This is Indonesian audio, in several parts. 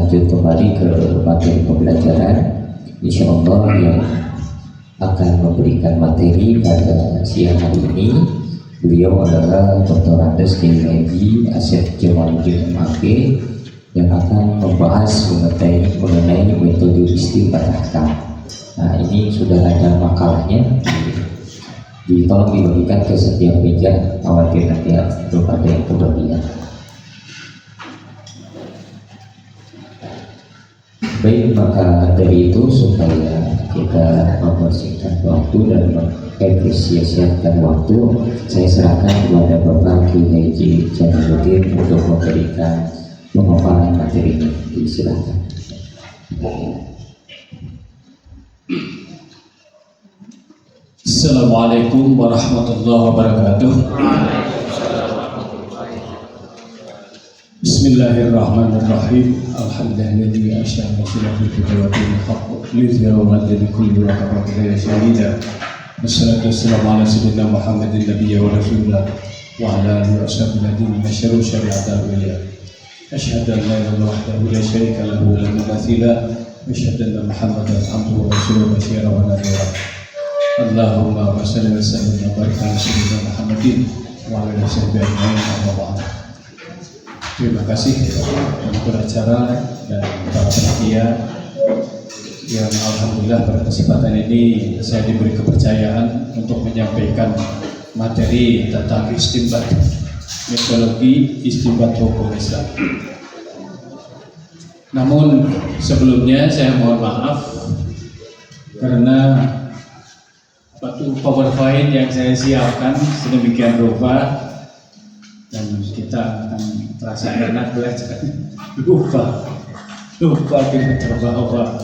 lanjut kembali ke materi pembelajaran. Insya Allah yang akan memberikan materi pada siang hari ini beliau adalah Dr. Andes Kiai Asep Jamaluddin MAG yang akan membahas mengenai metode istimbat. Nah, ini sudah ada makalahnya, tolong dibagikan ke setiap meja, khawatir nanti belum ada yang kebagian. Baik, maka dari itu supaya kita mempersingkat waktu dan mengefisiensikan waktu, saya serahkan kepada Bapak Kiai Jamaluddin untuk memberikan pemaparan materi ini. Silakan. Assalamualaikum warahmatullahi wabarakatuh. Bismillahirrahmanirrahim. Alhamdulillahi asyhadu an la ilaha illallah wa kulli wa qadara syahida. Wassalatu wassalamu ala sayyidina Muhammadin nabiyyi wa rasulillah wa ala alihi wa sahbihi masyru syari'atul awliya. Asyhadu an la ilaha illallah wahdahu la syarika lahu wa la mumathila wa asyhadu anna Muhammadan abduhu wa rasuluhu basyiran wa nadhira. Allahumma shalli wa sallim wa barik ala sayyidina Muhammadin wa ala alihi wa sahbihi ajma'in. Terima kasih untuk acara dan para panitia yang alhamdulillah pada kesempatan ini saya diberi kepercayaan untuk menyampaikan materi tentang istinbat, metodologi istinbat hukum Islam. Namun sebelumnya saya mohon maaf karena PowerPoint yang saya siapkan sedemikian rupa dan kita akan terasa enak belajar lupa kita terbawa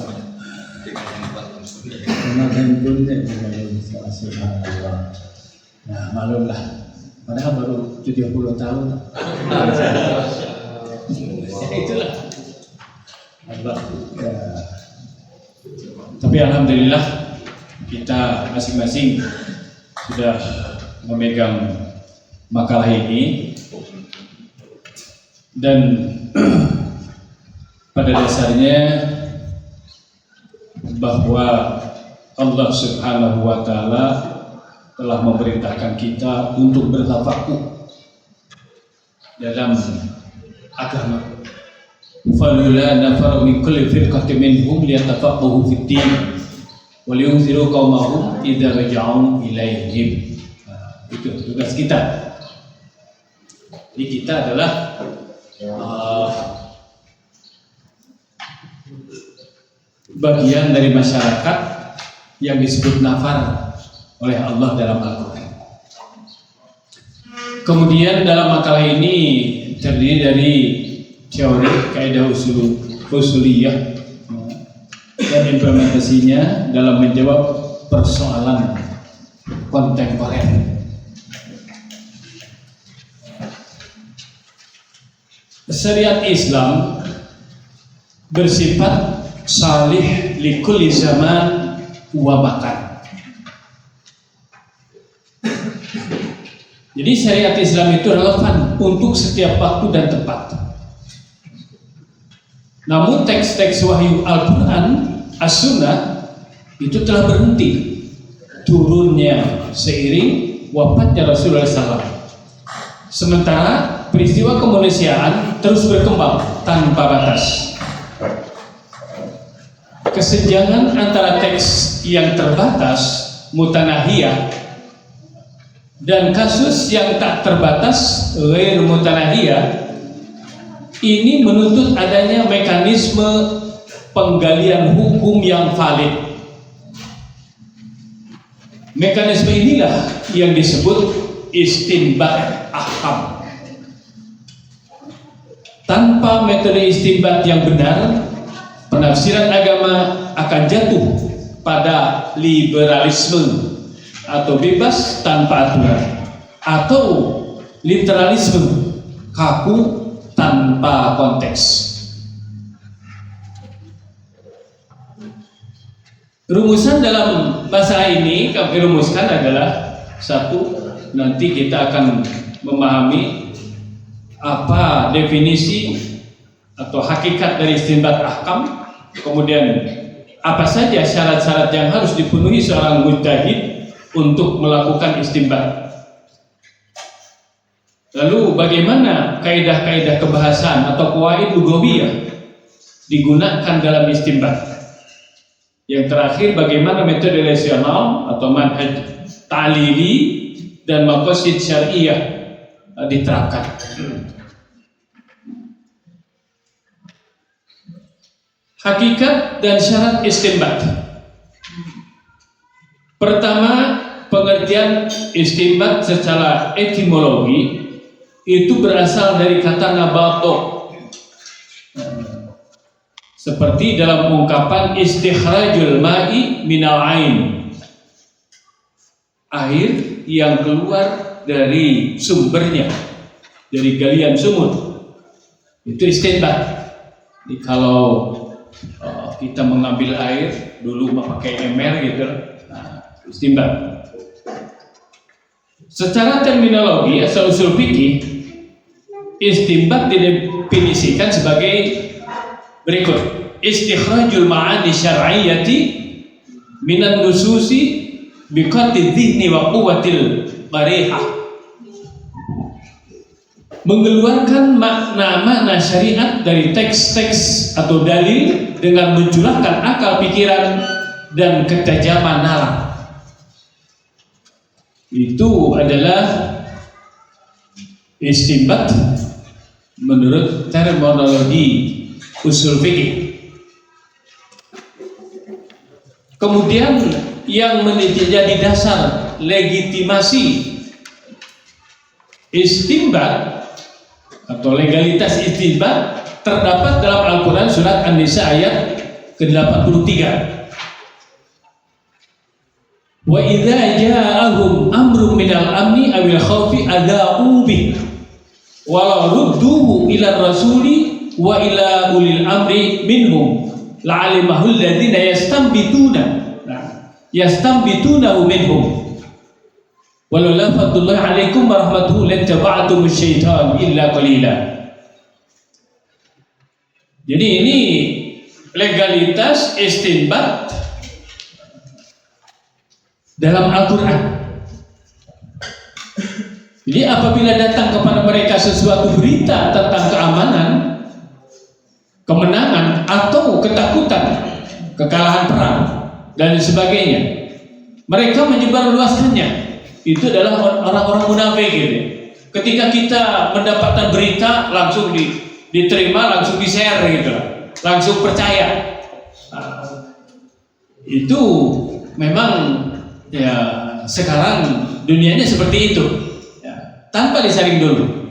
karena handphone nah malumlah padahal baru 70 tahun itulah Allah ya. Tapi alhamdulillah kita masing-masing sudah memegang makalah ini dan pada dasarnya bahwa Allah Subhanahu wa Ta'ala telah memerintahkan kita untuk bertafakuh dalam agama. Falula nafaru min kulli firqatin minhum liyatafaqahu fid din wa liyunziru qaumahum idza raja'u ilaihim. Itu tugas kita. Jadi kita adalah bagian dari masyarakat yang disebut nafar oleh Allah dalam Al-Quran. Kemudian dalam makalah ini terdiri dari teori kaidah usuliyah dan implementasinya dalam menjawab persoalan kontemporer. Syariat Islam bersifat salih likulli zaman wa makan. Jadi syariat Islam itu relevan untuk setiap waktu dan tempat. Namun teks-teks wahyu Al-Quran, As-Sunnah itu telah berhenti turunnya seiring wafatnya Rasulullah SAW. Sementara peristiwa kemanusiaan terus berkembang tanpa batas. Kesenjangan antara teks yang terbatas, mutanahiyah, dan kasus yang tak terbatas, ghair mutanahiyah, ini menuntut adanya mekanisme penggalian hukum yang valid. Mekanisme inilah yang disebut istinbat ahkam. Tanpa metode istinbat yang benar, penafsiran agama akan jatuh pada liberalisme atau bebas tanpa aturan, atau literalisme kaku tanpa konteks. Rumusan dalam masalah ini kami rumuskan adalah satu, nanti kita akan memahami apa definisi atau hakikat dari istinbat ahkam, kemudian apa saja syarat-syarat yang harus dipenuhi seorang mujtahid untuk melakukan istinbat. Lalu bagaimana kaidah-kaidah kebahasan atau qawaid lughawiyah digunakan dalam istinbat. Yang terakhir, bagaimana metode rasional atau manhaj ta'lili dan maqasid syariah diterapkan. Hakikat dan syarat istinbat. Pertama, pengertian istinbat secara etimologi itu berasal dari kata nabato, seperti dalam ungkapan istikhrajul ma'i minal ain, air yang keluar dari sumbernya, dari galian sumur, itu istinbat. Jadi kalau kita mengambil air dulu pakai ember gitu, nah, istinbat. Secara terminologi asal usul fikih, istinbat didefinisikan sebagai berikut: istikhrajul ma'ani syar'iyyati minan nususi biqadri dhihni wa quwwatil marihah, mengeluarkan makna-makna syariat dari teks-teks atau dalil dengan mencurahkan akal pikiran dan ketajaman nalar. Itu adalah istinbat menurut terminologi usul fikih. Kemudian yang menjadi dasar legitimasi istinbat atau legalitas istinbat terdapat dalam Al-Quran surat An-Nisa ayat ke-83. Wa idza ja'ahum amrun minal amni awil khawfi adha'u bih wa rudduhu ila rasuli wa ila ulil amri minhum la'alimahu alladhina yastanbitunahu minhum walaula fadlullahi 'alaikum wa rahmatuhu lattaba'tum asy-syaitan illa qalila. Jadi ini legalitas istinbat dalam Al-Quran. Jadi apabila datang kepada mereka sesuatu berita tentang keamanan, kemenangan atau ketakutan, kekalahan perang dan sebagainya, mereka menyebarluaskannya. Itu adalah orang-orang munafik gitu. Ketika kita mendapatkan berita langsung diterima, langsung di-share gitu, langsung percaya. Itu memang ya sekarang dunianya seperti itu ya, tanpa disaring dulu.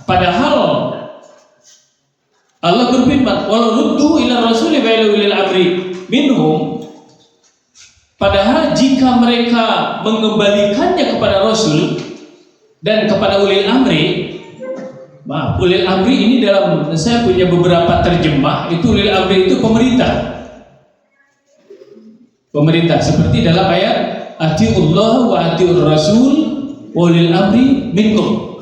Padahal Allah berfirman walau ruddu ila rasuli wa ila ulil amri minhum, padahal jika mereka mengembalikannya kepada Rasul dan kepada ulil amri. Ulil amri ini dalam saya punya beberapa terjemah, itu ulil amri itu pemerintah seperti dalam ayat atiullah wa atiur rasul walil amri minkum.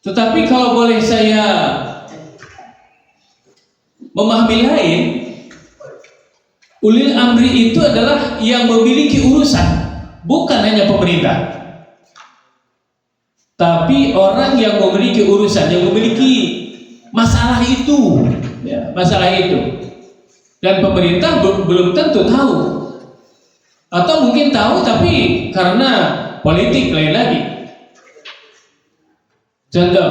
Tetapi kalau boleh saya memahami lain, ulil amri itu adalah yang memiliki urusan, bukan hanya pemerintah, tapi orang yang memiliki urusan, yang memiliki masalah itu ya, masalah itu. Dan pemerintah belum tentu tahu, atau mungkin tahu tapi karena politik lain lagi. Contoh,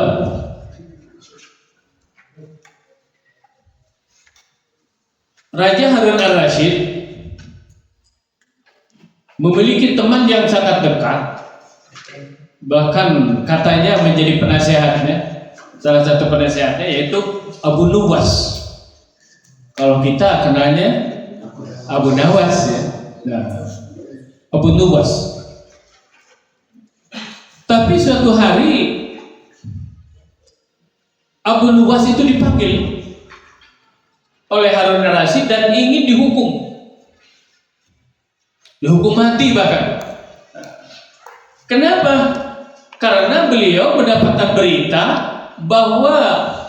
Raja Harun al-Rashid memiliki teman yang sangat dekat, bahkan katanya menjadi penasehatnya, salah satu penasehatnya yaitu Abu Nuwas. Kalau kita kenalnya Abu Nawas ya. Nah, Abu Nuwas. Tapi suatu hari Abu Nuwas itu dipanggil oleh Harun al-Rashid dan ingin dihukum mati bahkan. Kenapa? Karena beliau mendapatkan berita bahwa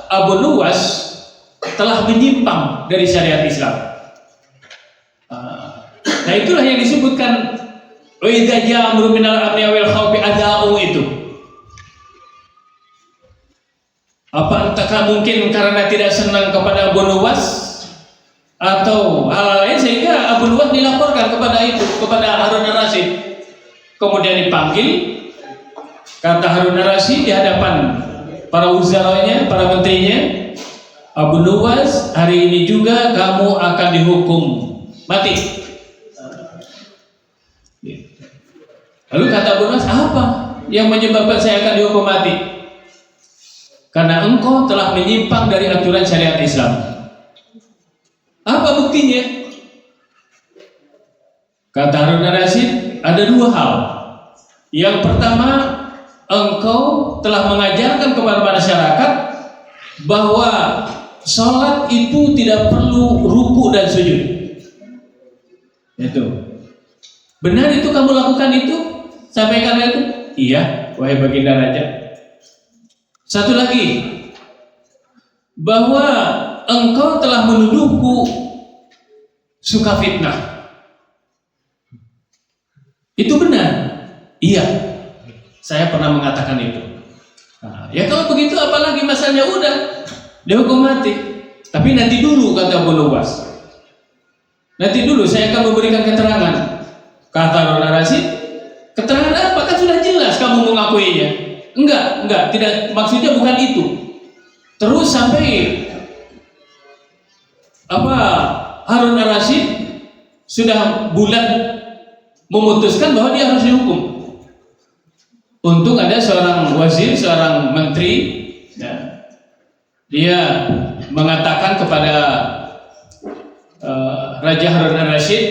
Abu Nuwas telah menyimpang dari syariat Islam. Nah itulah yang disebutkan wa idza ja'a amrun minal amni wal khawfi ada'u itu. Apa entahkah mungkin karena tidak senang kepada Abu Nuwas atau hal lain sehingga Abu Nuwas dilaporkan kepada Harun ar-Rasyid. Kemudian dipanggil, kata Harun ar-Rasyid di hadapan para wuzaranya, para menterinya, Abu Nuwas, hari ini juga kamu akan dihukum mati. Lalu kata Abu Nuwas, apa yang menyebabkan saya akan dihukum mati? Karena engkau telah menyimpang dari aturan syariat Islam. Apa buktinya? Kata Harun ar-Rasyid, ada dua hal. Yang pertama, engkau telah mengajarkan kepada masyarakat bahwa sholat itu tidak perlu ruku dan sujud. Itu. Benar itu kamu lakukan itu? Sampaikan itu? Iya, wahai baginda raja. Satu lagi, bahwa engkau telah menuduhku suka fitnah. Itu benar? Iya, saya pernah mengatakan itu. Nah, ya kalau begitu apalagi masalahnya, udah dihukum mati. Tapi nanti dulu, kata Abu Nuwas. Nanti dulu saya akan memberikan keterangan. Kata Harun ar-Rasyid, keterangan apa? Kan sudah jelas kamu mengakuinya. Enggak, tidak, maksudnya bukan itu. Terus sampai Harun ar-Rasyid sudah bulat memutuskan bahwa dia harus dihukum. Untung ada seorang wazir, seorang menteri, ya, dia mengatakan kepada Raja Harun ar-Rasyid,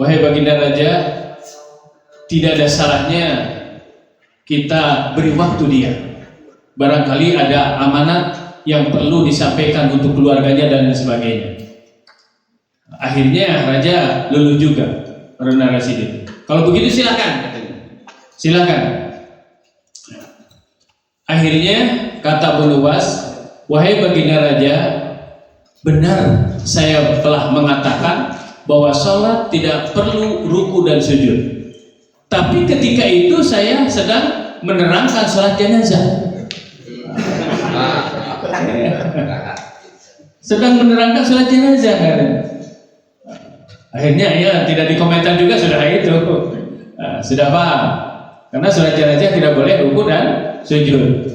wahai baginda raja, tidak ada salahnya kita beri waktu dia. Barangkali ada amanat yang perlu disampaikan untuk keluarganya dan sebagainya. Akhirnya raja luluh juga, Harun ar-Rasyid. Kalau begitu silakan, silakan. Akhirnya kata Abu Nuwas, wahai baginda raja, benar saya telah mengatakan bahwa sholat tidak perlu ruku dan sujud. Tapi ketika itu saya sedang menerangkan sholat jenazah. Sedang menerangkan sholat jenazah kan? Akhirnya ya tidak dikomentar juga, sudah itu. Sudah paham. Karena sholat jenazah tidak boleh ruku dan sujud.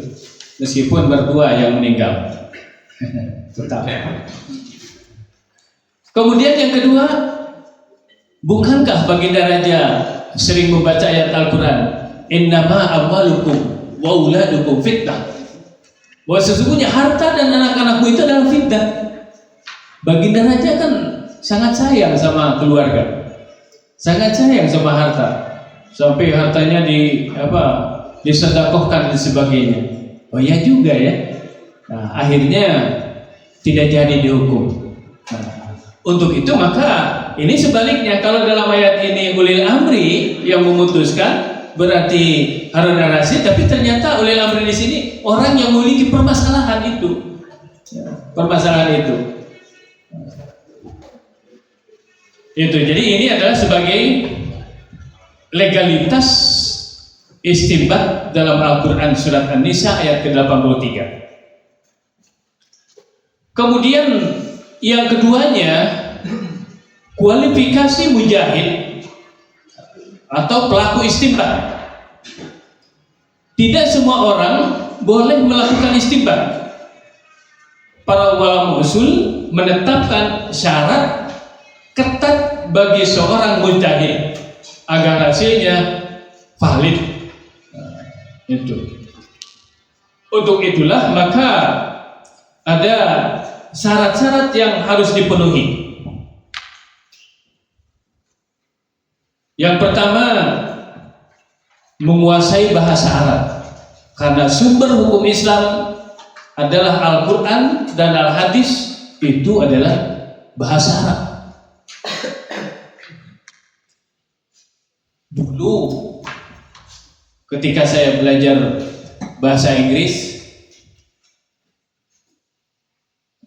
Meskipun berdua yang meninggal. Tetap. Kemudian yang kedua, bukankah baginda raja sering membaca ayat Al-Quran, innama amwalukum wa uladukum fitnah, bahwa sesungguhnya harta dan anak-anakmu itu adalah fitnah. Baginda raja kan sangat sayang sama keluarga, sangat sayang sama harta, sampai hartanya disedekahkan dan sebagainya. Oh ya juga ya. Nah, akhirnya tidak jadi dihukum. Nah, untuk itu maka ini sebaliknya, kalau dalam ayat ini ulil amri yang memutuskan, berarti Harun ar-Rasyid, tapi ternyata ulil amri di sini orang yang memiliki permasalahan itu. Ya, permasalahan itu. Itu. Jadi ini adalah sebagai legalitas istinbat dalam Al-Quran surat An-Nisa ayat ke-83. Kemudian yang keduanya, kualifikasi mujahid atau pelaku istinbat. Tidak semua orang boleh melakukan istinbat. Para ulama usul menetapkan syarat ketat bagi seorang mujtahid agar hasilnya valid. Itu. Untuk itulah maka ada syarat-syarat yang harus dipenuhi. Yang pertama, menguasai bahasa Arab, karena sumber hukum Islam adalah Al-Quran dan Al-Hadis, itu adalah bahasa Arab. Dulu ketika saya belajar bahasa Inggris,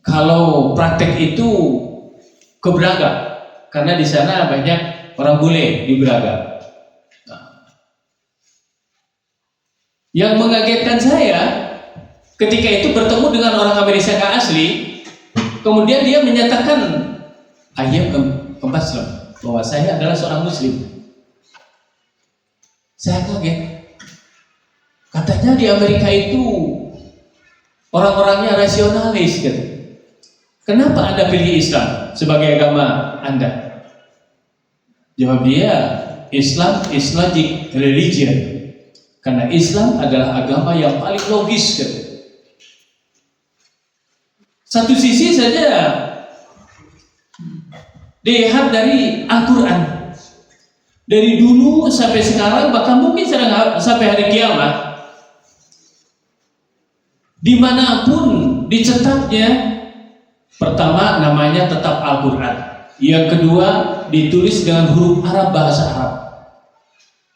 kalau praktek itu ke Braga, karena di sana banyak orang bule di Braga. Yang mengagetkan saya ketika itu bertemu dengan orang Amerika asli, kemudian dia menyatakan, "I am a Muslim," bahwa saya adalah seorang Muslim. Saya kaget. Katanya di Amerika itu orang-orangnya rasionalis gitu. Kenapa Anda pilih Islam sebagai agama Anda? Jawab dia, Islam is logic religion. Karena Islam adalah agama yang paling logis gitu. Satu sisi saja dilihat dari Al-Quran, dari dulu sampai sekarang, bahkan mungkin sampai hari kiamat, dimanapun dicetaknya, pertama namanya tetap Al-Quran, yang kedua ditulis dengan huruf Arab, bahasa Arab,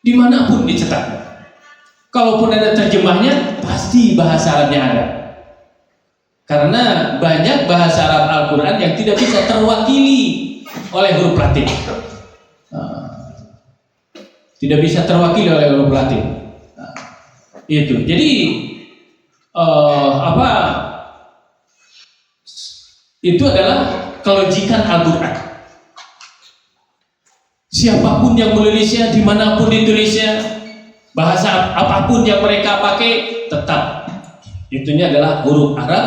dimanapun dicetaknya. Kalaupun ada terjemahnya, pasti bahasa Arabnya ada. Karena banyak bahasa Arab Al-Quran yang tidak bisa terwakili oleh huruf Latin. Tidak bisa terwakili oleh huruf Latin. Itu. Jadi itu adalah kelogikan Al-Quran. Siapapun yang menulisnya, dimanapun ditulisnya, bahasa apapun yang mereka pakai, tetap itunya adalah huruf Arab,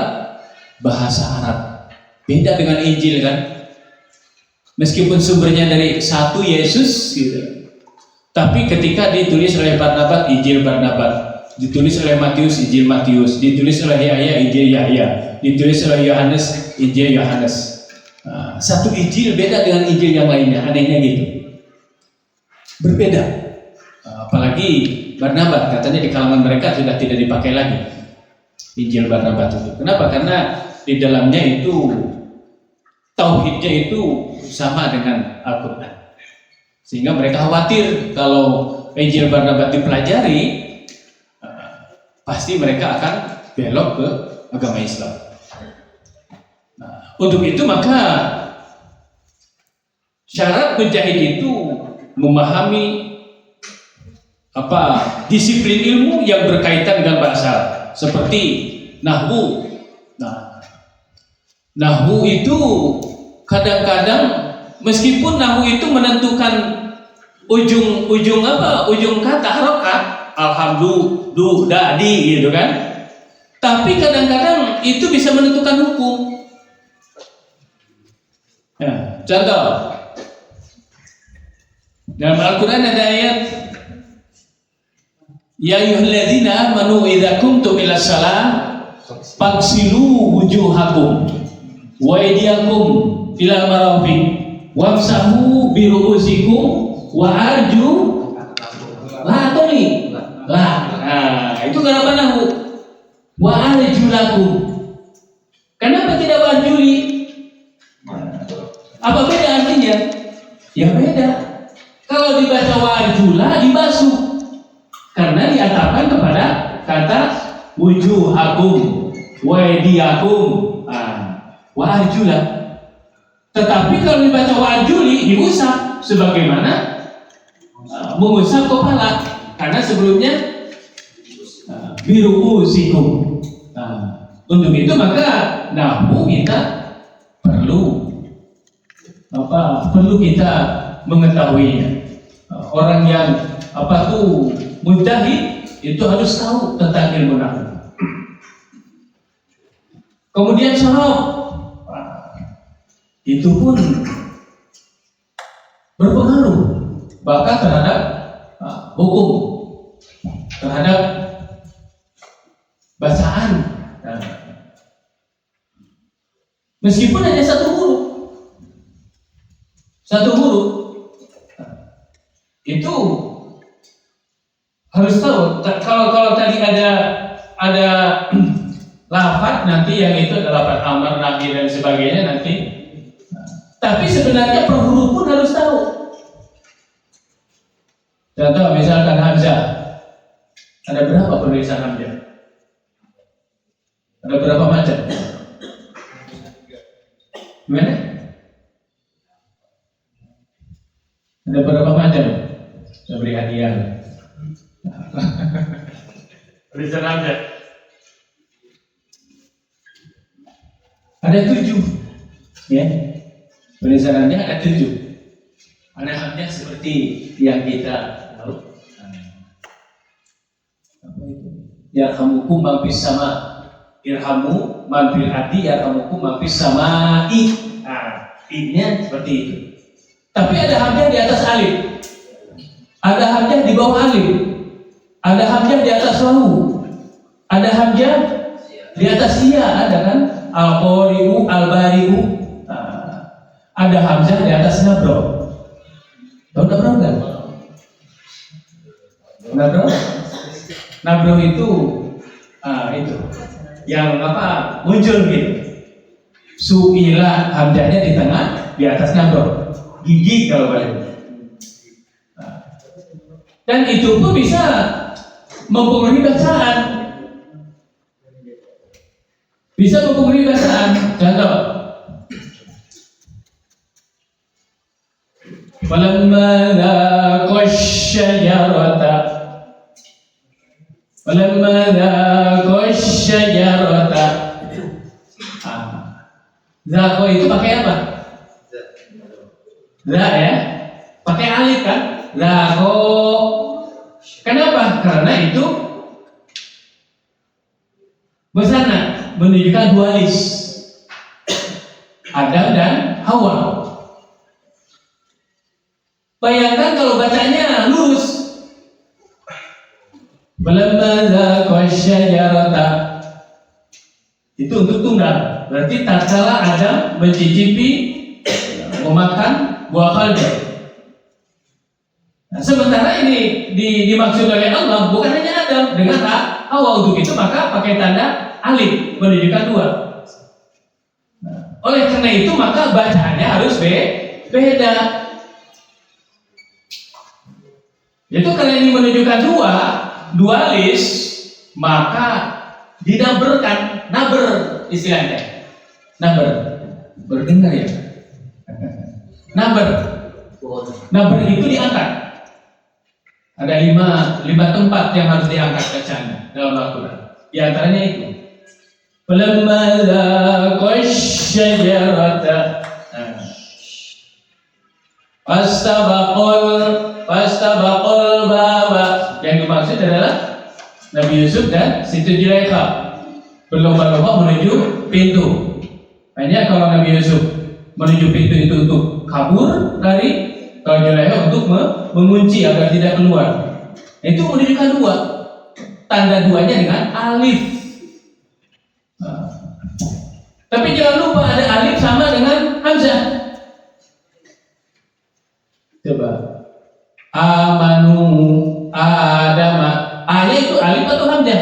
bahasa Arab. Beda dengan Injil kan, meskipun sumbernya dari satu Yesus gitu, tapi ketika ditulis oleh Barnabas, Injil Barnabas, ditulis oleh Matius, Injil Matius, ditulis oleh Yahya, Injil Yahya, ditulis oleh Yohanes, Injil Yohanes. Satu Injil beda dengan Injil yang lainnya, anehnya gitu, berbeda. Apalagi Barnabas, katanya di kalangan mereka sudah tidak dipakai lagi Injil Barnabas itu. Kenapa? Karena di dalamnya itu tauhidnya itu sama dengan Al-Quran, sehingga mereka khawatir kalau Injil Barnabas dipelajari, pasti mereka akan belok ke agama Islam. Untuk itu maka syarat penjahit itu memahami disiplin ilmu yang berkaitan dengan bahasa, seperti nahwu. Nahwu itu kadang-kadang meskipun nahwu itu menentukan ujung kata harokat, alhamdulillah, di gitu kan, tapi kadang-kadang itu bisa menentukan hukum. Contoh, dalam Al-Quran ada ayat, ya ayyuhalladzina amanu idza qumtum ilas shalah faghsilu wujuhakum wa aydiyakum ila marafiq wamsahu bi ru'usikum wa itu kenapa nahu wa arjulakum, kenapa tidak warjuli? Apa beda artinya? Ya beda. Kalau dibaca warjula dibasuh, karena diatapkan kepada kata wujuhakum wa aydiyakum wa arjula. Tetapi kalau dibaca warjuli diusap, sebagaimana mengusap kepala, karena sebelumnya biru'usikum. Untuk itu maka nahwu kita perlu kita mengetahuinya. Orang yang mujtahid itu harus tahu tentang ilmu nahwu. Kemudian sharaf itu pun berpengaruh bahkan terhadap hukum, terhadap bacaan. Meskipun hanya satu huruf itu harus tahu. Kalau tadi ada lafaz nanti yang itu adalah lafaz amar, nahi dan sebagainya nanti. Tapi sebenarnya per huruf pun harus tahu. Contoh misalkan hamzah, ada berapa penulisan hamzah? Ada berapa macam? Gimana? Ada berapa macam? Saya beri hadiah. Tulisan aja. Ada 7, ya. Tulisannya ada 7. Ada hamzah seperti yang kita tahu. Apa itu? Yarhamukum man fis sama, irhamu man fil ardi, yarhamukum man fis samai. Nah, I-nya seperti itu. Tapi ada hamzah di atas alif. Ada hamzah di bawah alif. Ada hamzah di atas wawu. Ada hamzah di atas iya, ada kan? Al-qari'u, al-bari'u. Nah, ada hamzah di atas nabro. Tahu nabro enggak? Nabro? Nabro itu itu yang apa? Muncul gitu. Suila hamzahnya di tengah, di atas nabro. Gigi kalau balik. Dan itu pun bisa mempengaruhi bacaan. Bisa mempengaruhi bacaan. Contoh. Falamma laqasyajarata. Falamma laqasyajarata. Zako itu pakai apa? Za ya. Pakai alif kan? Zako. Kenapa? Karena itu bersana menunjukkan dualis Adam dan Hawa. Bayangkan kalau bacanya lurus. Falamma laqasyajarata. Itu untuk tunggal. Berarti tatkala Adam mencicipi memakan buah kalda. Nah, sementara ini dimaksud oleh Allah bukan hanya Adam dengan Hawa. Untuk itu maka pakai tanda alif menunjukkan 2. Nah, oleh karena itu maka bacaannya harus beda. Itu karena ini menunjukkan 2 dualis, maka dinaberkan, naber istilahnya. Naber, berdengar ya. Naber itu diangkat. Ada 5 tempat yang harus diangkat bacaan dalam Al-Quran. Di antaranya itu. Falamma laqasyajarata. Fastabaqul baba. Yang dimaksud adalah Nabi Yusuf dan Siti Zulaikha berlomba-lomba menuju pintu. Hanya kalau Nabi Yusuf menuju pintu itu untuk kabur dari, kalau Zulaikha untuk mengunci agar tidak keluar. Itu menunjukkan 2. Tanda 2-nya dengan alif. Tapi jangan lupa ada alif sama dengan hamzah. Coba. Amanu adama. A-nya itu alif atau hamzah?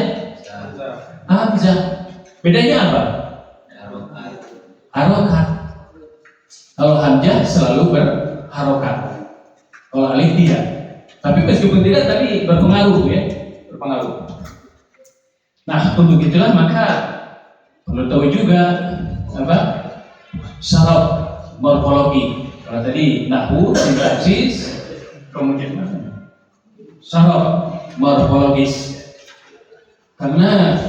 Hamzah. Bedanya apa? Harokat. Kalau hamzah selalu berharokat. Kalau alif tidak. Tapi meskipun tidak, tapi berpengaruh ya. Berpengaruh. Nah, untuk itulah maka perlu tahu juga apa? Syarat morfologi. Kalau tadi nahwu, sintaksis, kemudian syarat morfologis. Karena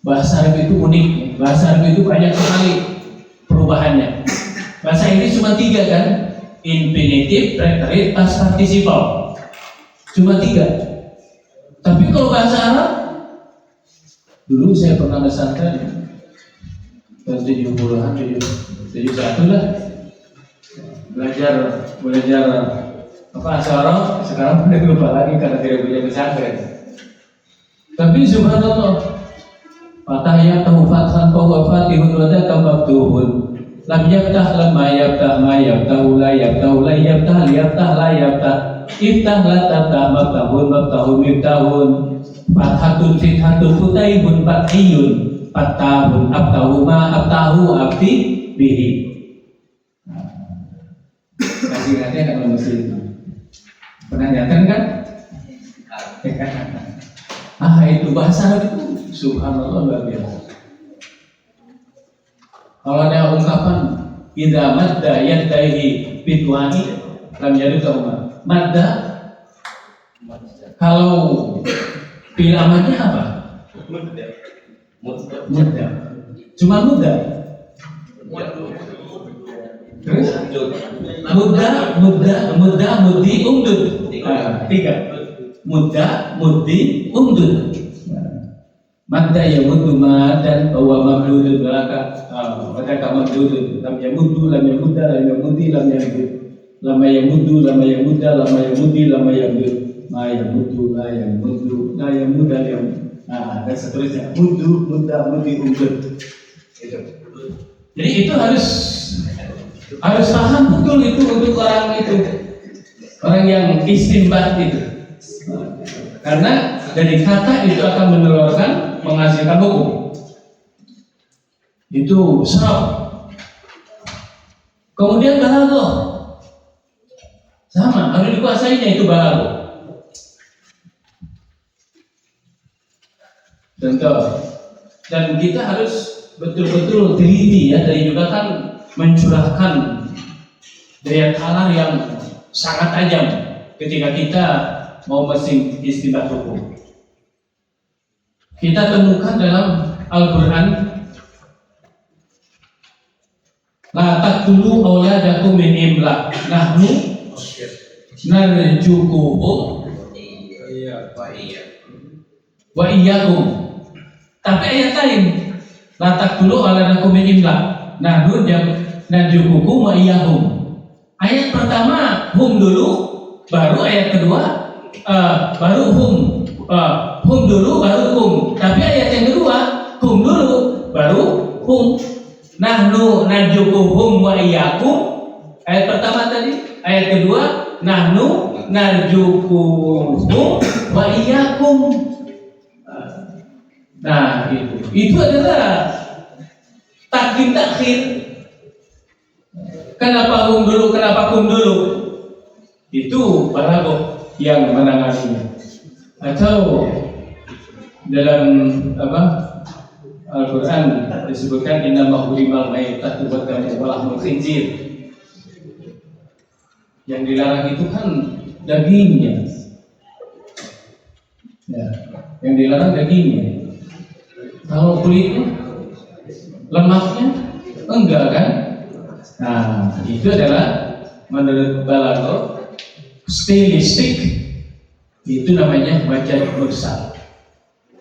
bahasa Arab itu unik. Bahasa Arab itu banyak sekali perubahannya. Bahasa Inggris cuma 3 kan? Infinitive, preterite, past participle. Cuma 3. Tapi kalau bahasa Arab, dulu saya pernah pesantren tahun 70-an, 71 lah. Belajar apa asal sekarang udah lupa lagi karena tidak punya pesantren. Tapi subhanallah, fatah ya tahu fathan bahwa fatihun wada kamabtuhun. Lam yaftah lamma yaftah ma yaftahu la yaftahu la yaftah liyaftah la yaftah iftah la taftah maftahun maftahun miftahun fathatun fithatun futaihun fathiyun fathahun abtahu ma abtahu abdi bihi. Kasih hati kalau muslim pernah datang kan? Itu bahasa Arab itu subhanallah luar biasa. Kalau ada ungkapan idza madda yadaihi bitwani lam yadukuma. Madda kalau fi'il amarnya apa? Mudda. Cuma mudda. Terus? Mudda, muddi, umdud. Tiga. Mudda, muddi, umdud. Madda ya muddu madan bahwa mamdudud belaka. Mereka mamdudud. Lam yamuddu, lam yamudda, lam yamuddi, lam yamuddu. Lama yamuddu, lama yamudda, lama yamuddi, lama yamuddu. Ma yamuddu, la yamuddu, la yamudda, la yamuddu. Nah, dan seterusnya. Muddu, mudda, muddi, umdud. Jadi itu harus paham betul itu untuk orang yang istinbat itu. Karena dari kata itu akan menghasilkan hukum. Itu saraf. Kemudian balaghah sama, harus dikuasainya itu balaghah. Contoh, dan kita harus betul-betul teliti ya, dari juga kan mencurahkan daya talar yang sangat tajam ketika kita mau istinbat hukum. Kita temukan dalam Al-Quran, la taqtulu auladakum min imlaq nahnu narjukuhum wa iyyakum. Tapi ayat lain, la taqtulu auladakum min imlaq nahnu narjukuhum wa iyyahum. Ayat pertama hum dulu, baru ayat kedua baru hum dulu baru hum. Tapi ayat yang kedua hum dulu baru hum. Nahnu narjukuhum wa iyyakum. Ayat pertama tadi, ayat kedua nahnu narjukuhum wa iyyakum. Nah, itu adalah takdim takhir. Kenapa hum dulu, kenapa kum dulu? Itu balaghah yang menanganinya. Atau dalam Al-Quran disebutkan innama hurimal maitatu wa damu wa lahmul khinzir. Yang dilarang itu kan dagingnya. Ya, yang dilarang dagingnya. Kalau kulitnya, lemaknya enggak kan? Nah, itu adalah menurut balaghah stilistik, itu namanya majaz mursal.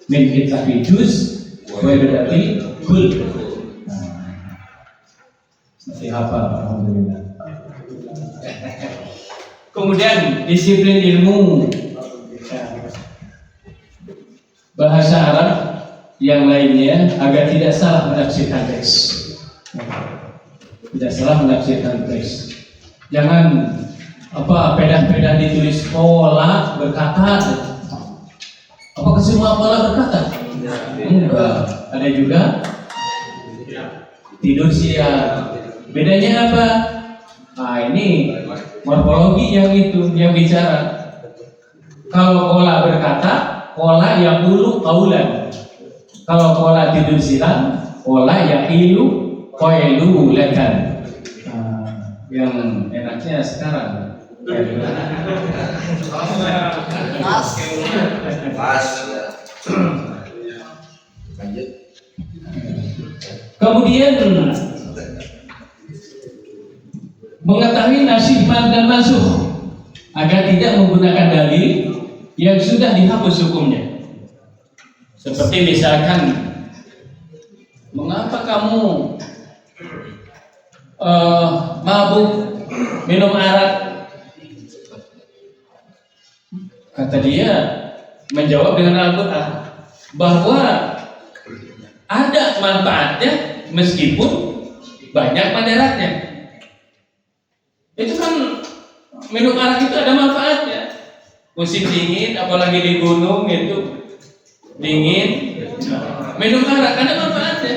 Min kitabi juz wa berarti kul. Masih hafal, alhamdulillah. Kemudian disiplin ilmu bahasa Arab yang lainnya agar tidak salah menafsirkan teks. Tidak salah menafsirkan teks. Jangan pedah-pedah ditulis pola berkata. Apakah semua pola berkata? Enggak. Ada juga tidur siang. Bedanya apa? Nah, ini morfologi yang bicara. Kalau pola berkata, pola yang dulu kaulan. Kalau pola tidur siang, pola yang ilu koelu lekan. Yang enaknya sekarang. Pas. Kemudian mengetahui nasib man dan mansuh agar tidak menggunakan dalil yang sudah dihapus hukumnya. Seperti misalkan, mengapa kamu mabuk minum arak? Kata dia menjawab dengan Al-Quran bahwa ada manfaatnya meskipun banyak madaratnya. Itu kan minum arak itu ada manfaatnya. Musim dingin, apalagi di gunung itu dingin, minum arak ada manfaatnya.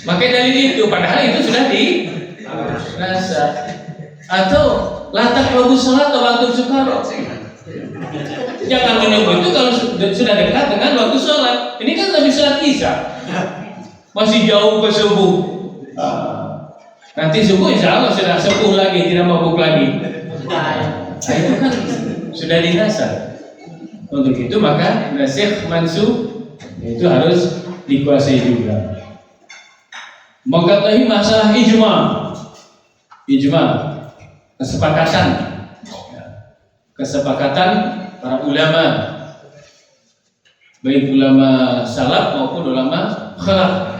Makanya dari itu, padahal itu sudah dirasa. Atau latak bagus sholat atau waktu sukaro. Jangan menyebut itu kalau sudah dekat dengan waktu sholat. Ini kan lebih sholat isya, masih jauh ke subuh. Nanti subuh insya Allah sudah sepuh lagi, tidak mabuk lagi. Nah, itu kan sudah dinasah. Untuk itu maka nasikh mansukh itu harus dikuasai juga. Mengetahui masalah ijma, kesepakatan para ulama, baik ulama salaf maupun ulama khalaf,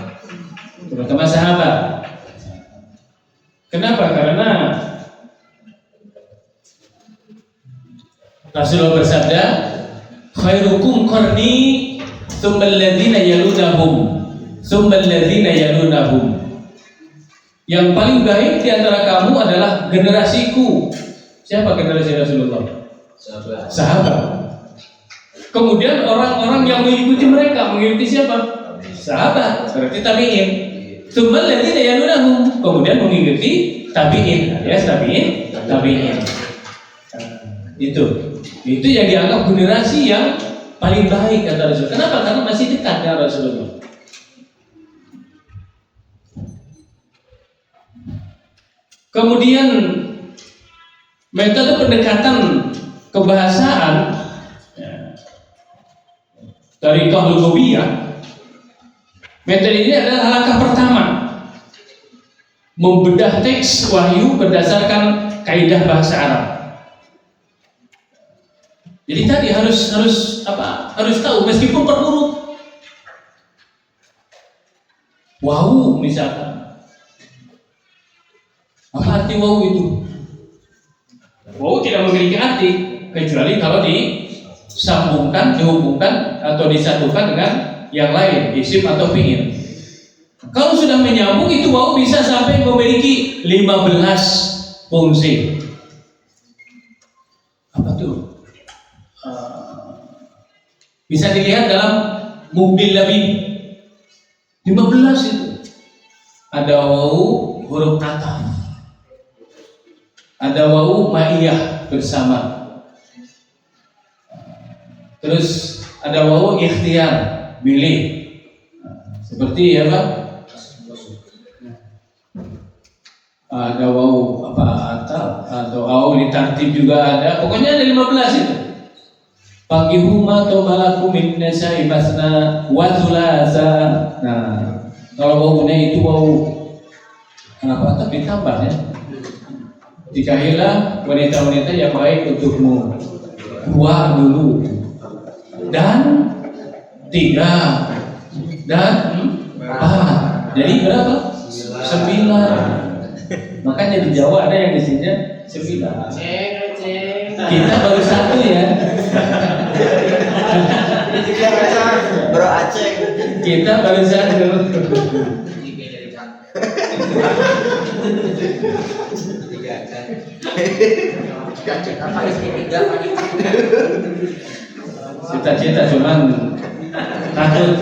terutama sahabat. Kenapa? Karena Rasulullah bersabda, khairukum qarni tsummal ladzina yalunahum. Yang paling baik di antara kamu adalah generasiku. Siapa generasi Rasulullah? Sahabat. Kemudian orang-orang yang mengikuti mereka, mengikuti siapa? Sahabat. Berarti tabi'in. Tsummal ladzina yalunahum. Kemudian mengikuti tabi'in. Ya, tabi'in. Itu yang dianggap generasi yang paling baik kata Rasul. Kenapa? Karena masih dekat dengan Rasulullah. Kemudian metode pendekatan kebahasaan dari Lugawiyah, metode ini adalah langkah pertama membedah teks wahyu berdasarkan kaidah bahasa Arab. Jadi tadi harus tahu meskipun per huruf. Wow, misalkan. Apa arti wow itu? Wow tidak memiliki arti kecuali kalau dihubungkan atau disatukan dengan yang lain, isim atau fi'il. Kalau sudah menyambung itu wow bisa sampai memiliki 15 fungsi. Apa tuh? Bisa dilihat dalam Mubil Labib 15 itu. Ada wow huruf ataf, ada wau ma'iyah bersama, terus ada wau ikhtiar, milih, seperti apa? Ada wau atau wau litartib juga ada. Pokoknya ada 15 itu. Faqihuma tobalakum min nasa'i masna wa thulatsa. Nah, kalau waunya itu wau kenapa tapi tambah ya? Nikahilah wanita-wanita yang baik untukmu. 2 dulu dan 3 dan 4. Jadi berapa? 9. Makanya di Jawa ada yang isinya 9. Kita baru 1 ya. Bro Aceh. Kita baru 1. Cita-cita cuman takut.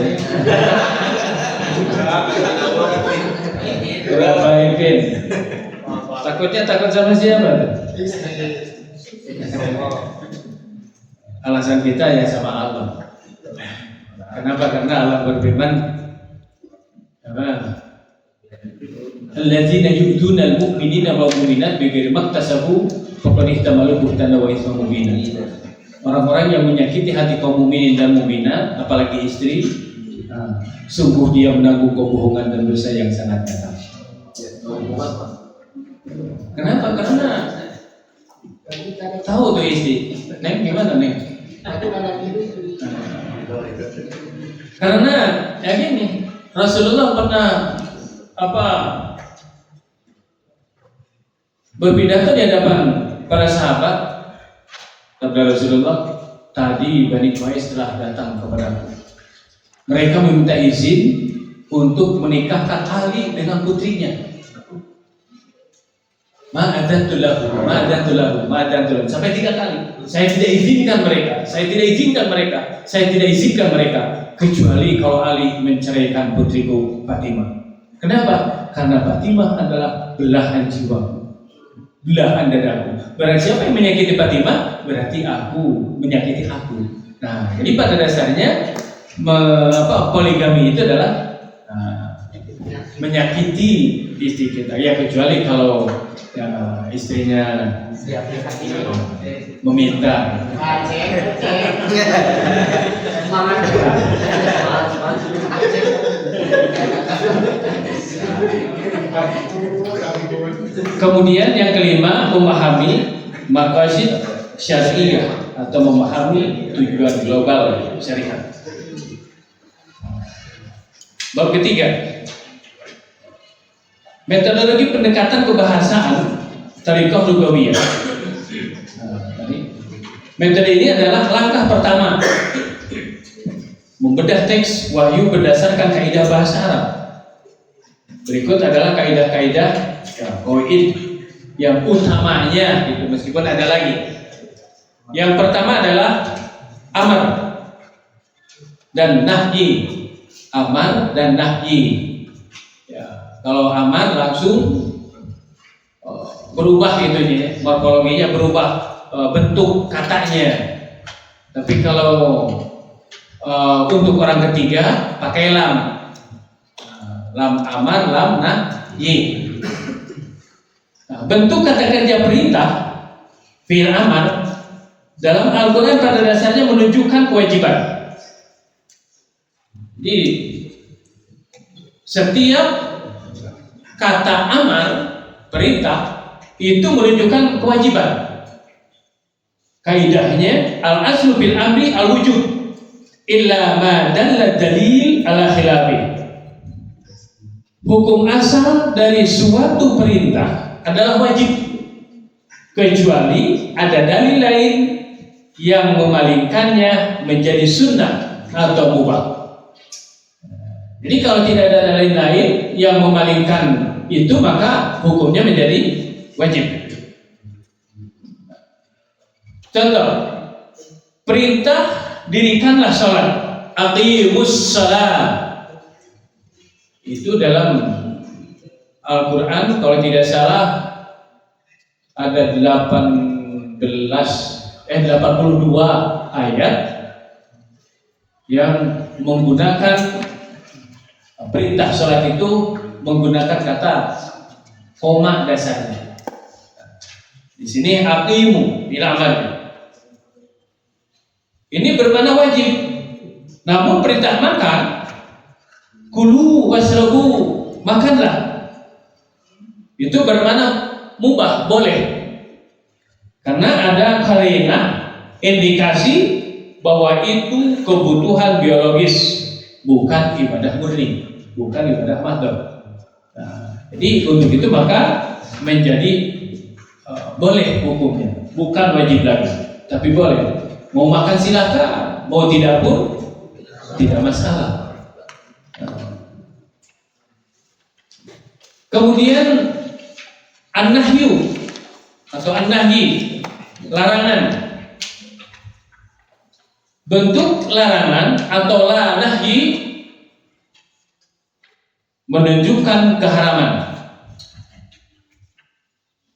Berapa Ipin? Takutnya takut sama siapa? Alasan kita ya sama Allah. Kenapa? Karena Allah berfirman, alladzina yu'duna al-mu'minina wal mu'minat bighairi maktasabu faqad ihtamalu buhtanan wa itsman mubina. Orang-orang yang menyakiti hati kaum mukminin dan mukminat, apalagi istri, sungguh dia menanggung kebohongan dan dosa yang sangat nyata. Kenapa? Karena tahu tuh istri. Neng gimana Neng? Karena ya gini, Rasulullah pernah berpidato di hadapan para sahabat. Sabda Rasulullah, tadi Bani Quraisy telah datang kepadaku. Mereka meminta izin untuk menikahkan Ali dengan putrinya. Ma'adantu lahu sampai 3 kali. Saya tidak izinkan mereka kecuali kalau Ali menceraikan putriku Fatimah. Kenapa? Karena Fatimah adalah belahan jiwaku. belahan dadaku. Barang siapa yang menyakiti Fatimah, berarti aku menyakiti aku. Nah, jadi pada dasarnya poligami itu adalah menyakiti istri kita. Ya kecuali kalau istrinya meminta. Kemudian yang kelima, memahami maqasid syariah atau memahami tujuan global syariat. Bab ketiga, metodologi pendekatan kebahasaan Thariqah Lugawiyah. Metode ini adalah langkah pertama membedah teks wahyu berdasarkan kaidah bahasa Arab. Berikut adalah kaidah-kaidah qawaid yang utamanya gitu, meskipun ada lagi. Yang pertama adalah amar dan nahyi. Amar dan nahyi. Ya, kalau amar langsung berubah itunya, morfologinya berubah, bentuk katanya. Tapi kalau untuk orang ketiga pakai lam. Lam amar, lam nahyi. Nah, bentuk kata kerja perintah fi'il amar dalam Al-Quran pada dasarnya menunjukkan kewajiban. Jadi setiap kata amar perintah itu menunjukkan kewajiban. Kaidahnya al-aslu bil amri al-wujub illa ma dalla dalil ala khilafi. Hukum asal dari suatu perintah adalah wajib, kecuali ada dalil lain yang memalingkannya menjadi sunnah atau mubah. Jadi kalau tidak ada dalil lain yang memalingkan itu, maka hukumnya menjadi wajib. Contoh, perintah dirikanlah sholat, aqimus sholat. Itu dalam Al-Quran kalau tidak salah ada 82 ayat yang menggunakan perintah sholat itu menggunakan kata koma dasarnya. Di sini aqimu bil amal. Ini bermakna wajib. Namun perintah makan, kulu wasrabu, makanlah, itu bermakna mubah, boleh. Karena ada karinah indikasi bahwa itu kebutuhan biologis, bukan ibadah murni, bukan ibadah mahdhab. Nah, jadi untuk itu maka menjadi boleh hukumnya, bukan wajib lagi, tapi boleh. Mau makan silakan, mau tidak pun tidak masalah. Kemudian an-nahyu atau an-nahyi, larangan. Bentuk larangan atau la nahyi menunjukkan keharaman.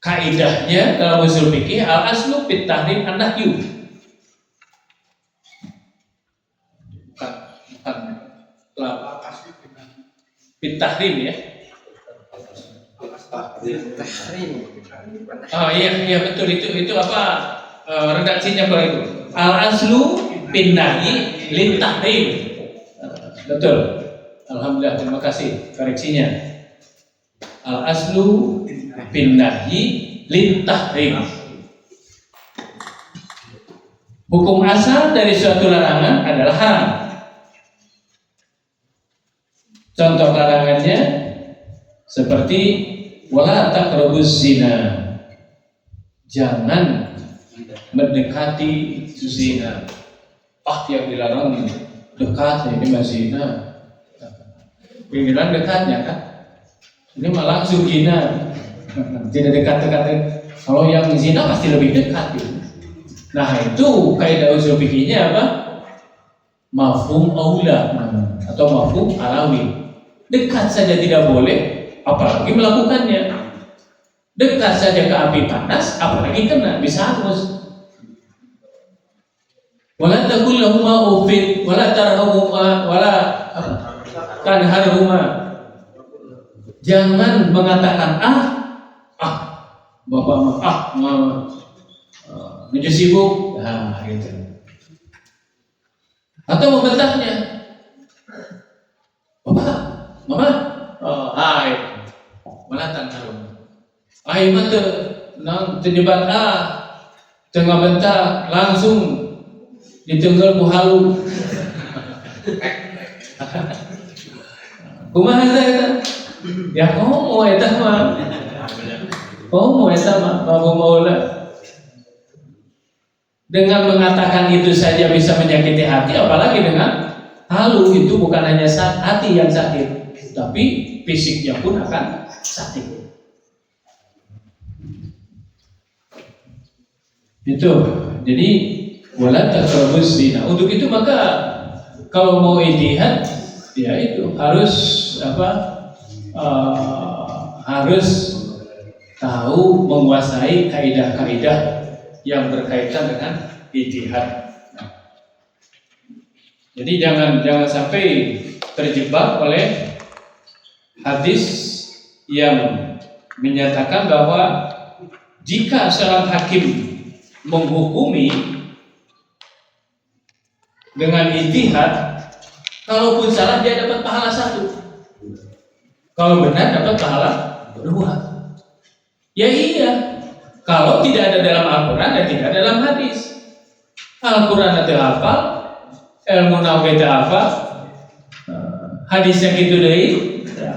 Kaidahnya dalam usul fikih al-aslu fit tahrim an-nahyu. Fit tahrim ya. Oh iya betul, itu apa redaksinya kalau itu al aslu bin nahyi lit tahrim. Betul, alhamdulillah, terima kasih koreksinya. Al aslu bin nahyi lit tahrim. Hukum asal dari suatu larangan adalah haram. Contoh larangannya seperti wala taqrabuz zina, jangan mendekati zina. Yang dilarang dekat, ini masih zina. Yang dilarang dekatnya kan, ini malah langsung zina, tidak dekat-dekat. Kalau yang zina pasti lebih dekat gitu. Nah itu kaidah usul fikihnya apa? Mafhum aula atau mafhum alawi. Dekat saja tidak boleh, apalagi melakukannya. Dekat saja ke api panas, apalagi kena bisa hangus. Wala taqul lahuma uffin wala tarhamhuma wala tanharhuma. Jangan mengatakan bapak mama menuju sibuk, gitu. Atau membantahnya, bapak mama hai wala tanharhuma. Ai mata nang terjebat tengah bentak langsung ditenggal ku halu. Kumaha eta? Ya komo eta mah. Komo eta mah babu maula. Dengan mengatakan itu saja bisa menyakiti hati, apalagi dengan halu. Itu bukan hanya hati yang sakit, tapi fisiknya pun akan sakit. Itu. Jadi wala taqrabuz zina. Untuk itu maka kalau mau ijtihad ya itu harus harus tahu menguasai kaidah-kaidah yang berkaitan dengan ijtihad. Jadi jangan sampai terjebak oleh hadis yang menyatakan bahwa jika seorang hakim menghukumi dengan ijtihad, kalaupun salah dia dapat pahala 1, kalau benar dapat pahala 2. Ya iya, kalau tidak ada dalam Al-Quran dan tidak ada dalam hadis. Al-Quran ada apa, ilmu nabi ada apa, hadisnya gitu deh.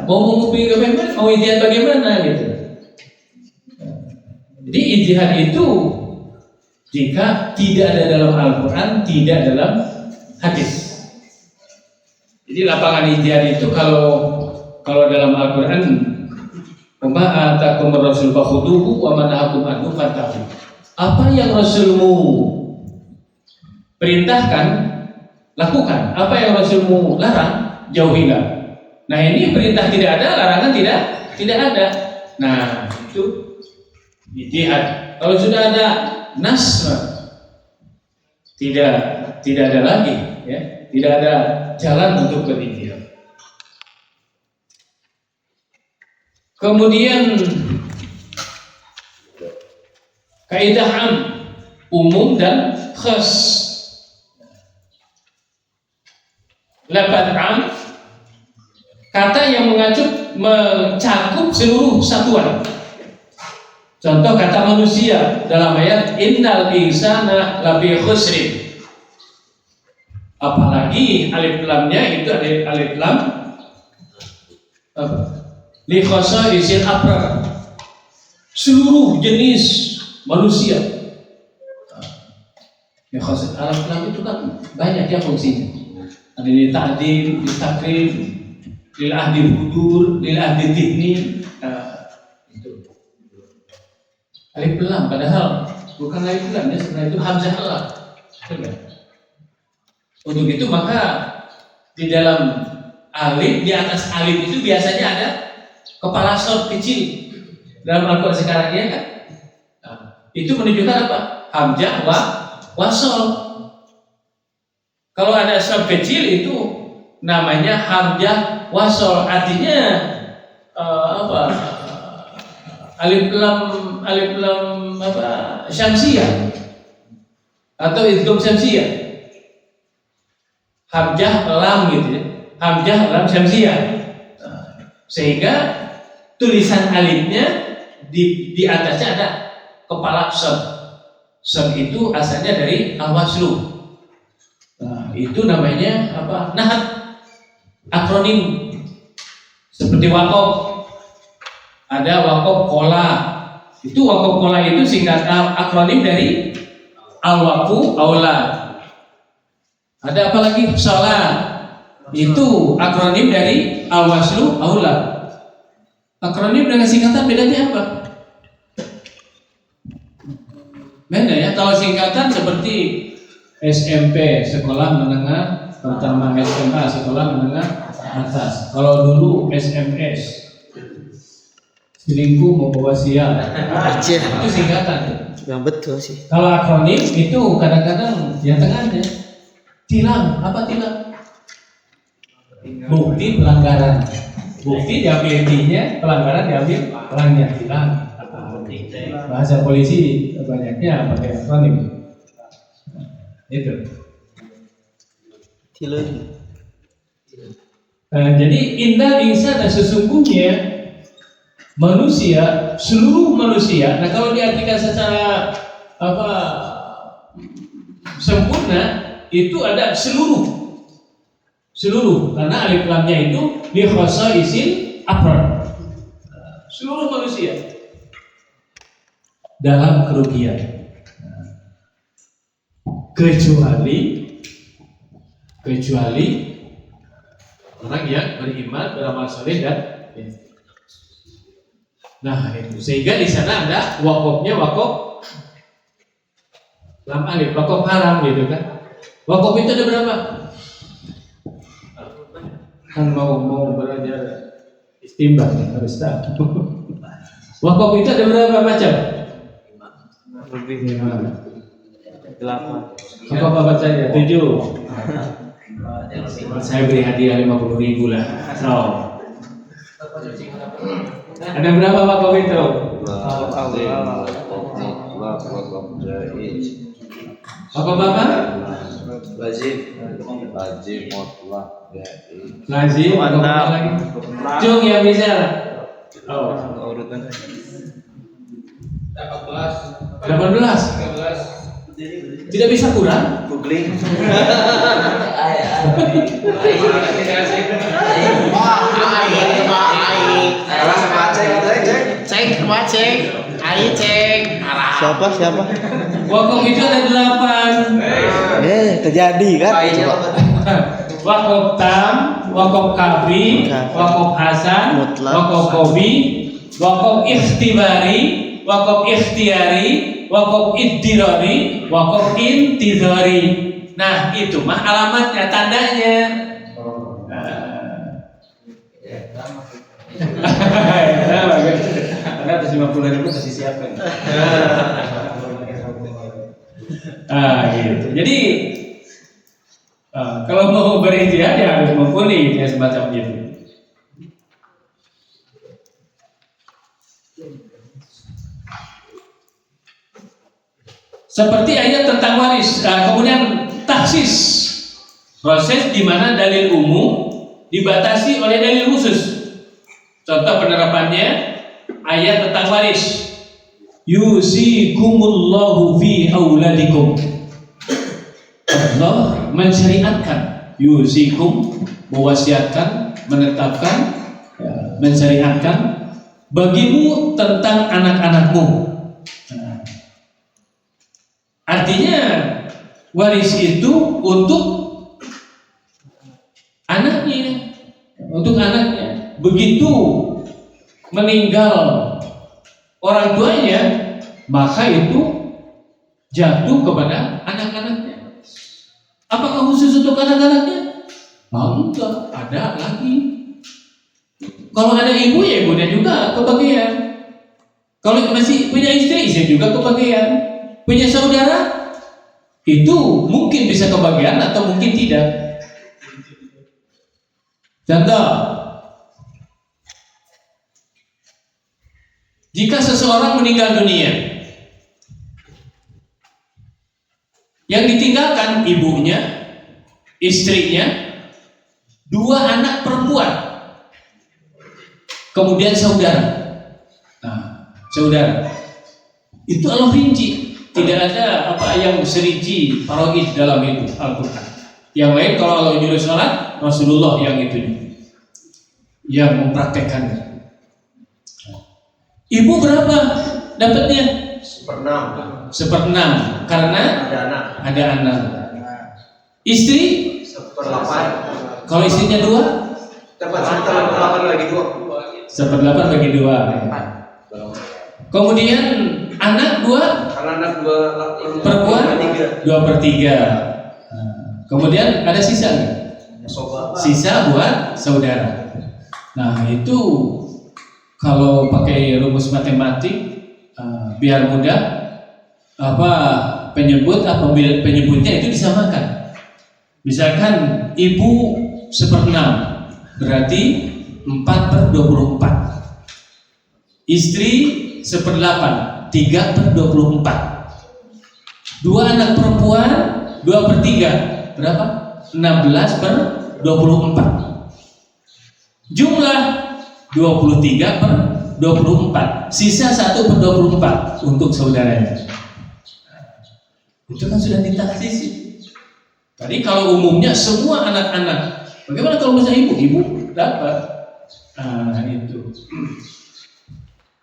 Mau menghukumi bagaimana, mau ijtihad bagaimana gitu. Jadi ijtihad itu jika tidak ada dalam Al-Quran, tidak dalam hadis. Jadi lapangan ijtihad itu kalau dalam Al-Quran, "Wa atakum ar-rasul fakhuduhu wa ma nahakum anhu fantahu." Apa yang Rasulmu perintahkan, lakukan. Apa yang Rasulmu larang, jauhilah. Nah, ini perintah tidak ada, larangan tidak ada. Nah, itu ijtihad. Kalau sudah ada nas, tidak ada lagi, ya, tidak ada jalan untuk berijtihad. Kemudian kaidah umum dan khas. Lafaz kata yang mencakup seluruh satuan. Contoh kata manusia dalam ayat innal insana lafi khusrin. Apalagi alif lamnya itu alif lam li khasaisil abrar. Seluruh jenis manusia. Ya khasais alif lam itu kan banyak ya fungsinya. Ada li ta'dil, li takrim, lil ahdi hudur, lil ahdi dhihni. Alif lam padahal bukan alif lam, ya sebenarnya itu hamzah lam. Untuk itu maka di dalam alif, di atas alif itu biasanya ada kepala sod kecil dalam Al-Quran sekarang, ya kan? Nah, itu menunjukkan apa? Hamzah wasol. Kalau ada sod kecil itu namanya hamzah wasol, artinya alif lam syamsiyah atau idgham syamsiyah. Hamzah lam gitu ya. Hamzah lam syamsiyah. Sehingga tulisan alifnya di atasnya ada kepala sod. Sod itu asalnya dari al-waslu. Nah, itu namanya apa? Nahat. Akronim. Seperti wakof. Ada wakof kola. Itu wakof kola itu singkat akronim dari al-waqfu aula. Ada apa lagi? Salat. Itu akronim dari al-waslu aula. Akronim dengan singkatan bedanya apa? Beda ya. Kalau singkatan seperti SMP, sekolah menengah pertama, SMA, sekolah menengah atas. Kalau dulu SMS, selingkuh membawa sial. Aceh. Itu singkatan. Yang betul sih. Kalau akronim itu kadang-kadang yang tengahnya tilang. Apa tilang? Bukti pelanggaran. Bukti diambil intinya, pelanggaran diambil pelangnya, tilang. Bahasa polisi banyaknya pakai akronim. Itu. Tileun. Jadi innal insana sesungguhnya manusia, seluruh manusia. Nah kalau diartikan secara sempurna itu ada seluruh karena alif lamnya itu li khosaisil afrad, seluruh manusia dalam kerugian, kecuali orang yang beriman, beramal soleh dan nah itu sehingga di sana ada wakofnya, wakof lam alif, wakof haram gitu kan. Wakof itu ada berapa? Kan mau belajar istimbang harus tahu. Wakof itu ada berapa macam? Lebih 8. Apa bacanya? 7. Saya beri hadiah 50.000 lah. So, ada berapa wakof itu? Wakof apa? Lazim mutlak jaiz. Lazim atau apa lagi? Cung yang bisa. Oh, Urutan. 18. Tidak bisa kurang? Googling. Siapa? Wakof itu ada 8. Terjadi kan? Wakof tam, wakof kabri, wakof hasan, Mutlak. wakof kobi, wakof ikhtibari, wakof ikhtiari, wakof iddirari, wakof intidhari. Nah itu mah alamatnya, tandanya. Karena 50.000 masih siapkan. Gitu. Jadi kalau mau berikhtiar ya harus mumpuni ya semacam itu. Seperti ayat tentang waris, kemudian taksis, proses di mana dalil umum dibatasi oleh dalil khusus. Contoh penerapannya ayat tentang waris. Yusikumullahu fi auladikum. Allah mensyariatkan, yusikum mewasiatkan, menetapkan, mensyariatkan bagimu tentang anak-anakmu. Artinya waris itu untuk anaknya, Begitu meninggal orang tuanya, maka itu jatuh kepada anak-anaknya. Apakah khusus untuk anak-anaknya? Enggak, ada lagi. Kalau ada ibu ya ibunya juga kebagian. Kalau masih punya istri juga kebagian. Punya saudara itu mungkin bisa kebagian atau mungkin tidak. Contoh, jika seseorang meninggal dunia, yang ditinggalkan ibunya, istrinya, 2 anak perempuan, kemudian saudara. Nah, saudara itu Allah rinci, tidak ada apa yang serinci paroid dalam itu Al-Quran. Yang lain kalau Allah nyuruh sholat, Rasulullah yang itu yang mempraktekkannya. Ibu berapa dapatnya? 1/6 karena ada anak. Istri 1/8. kalau istrinya 2, 1/8 bagi 2. 1/8 bagi 2. Kemudian anak 2, Karena anak 2 perempuan 2/3. Kemudian ada sisa nggak? Sisa buat saudara. Nah itu kalau pakai rumus matematik biar mudah penyebutnya itu disamakan. Misalkan ibu 1/6 berarti 4/24. Istri 1/8 3/24. Dua anak perempuan 2/3 berapa? 16/24. Jumlah 23/24. Sisa 1/24 untuk saudaranya. Itu kan sudah ditaksisi. Tadi kalau umumnya semua anak-anak, bagaimana kalau misalnya ibu dapat? Itu.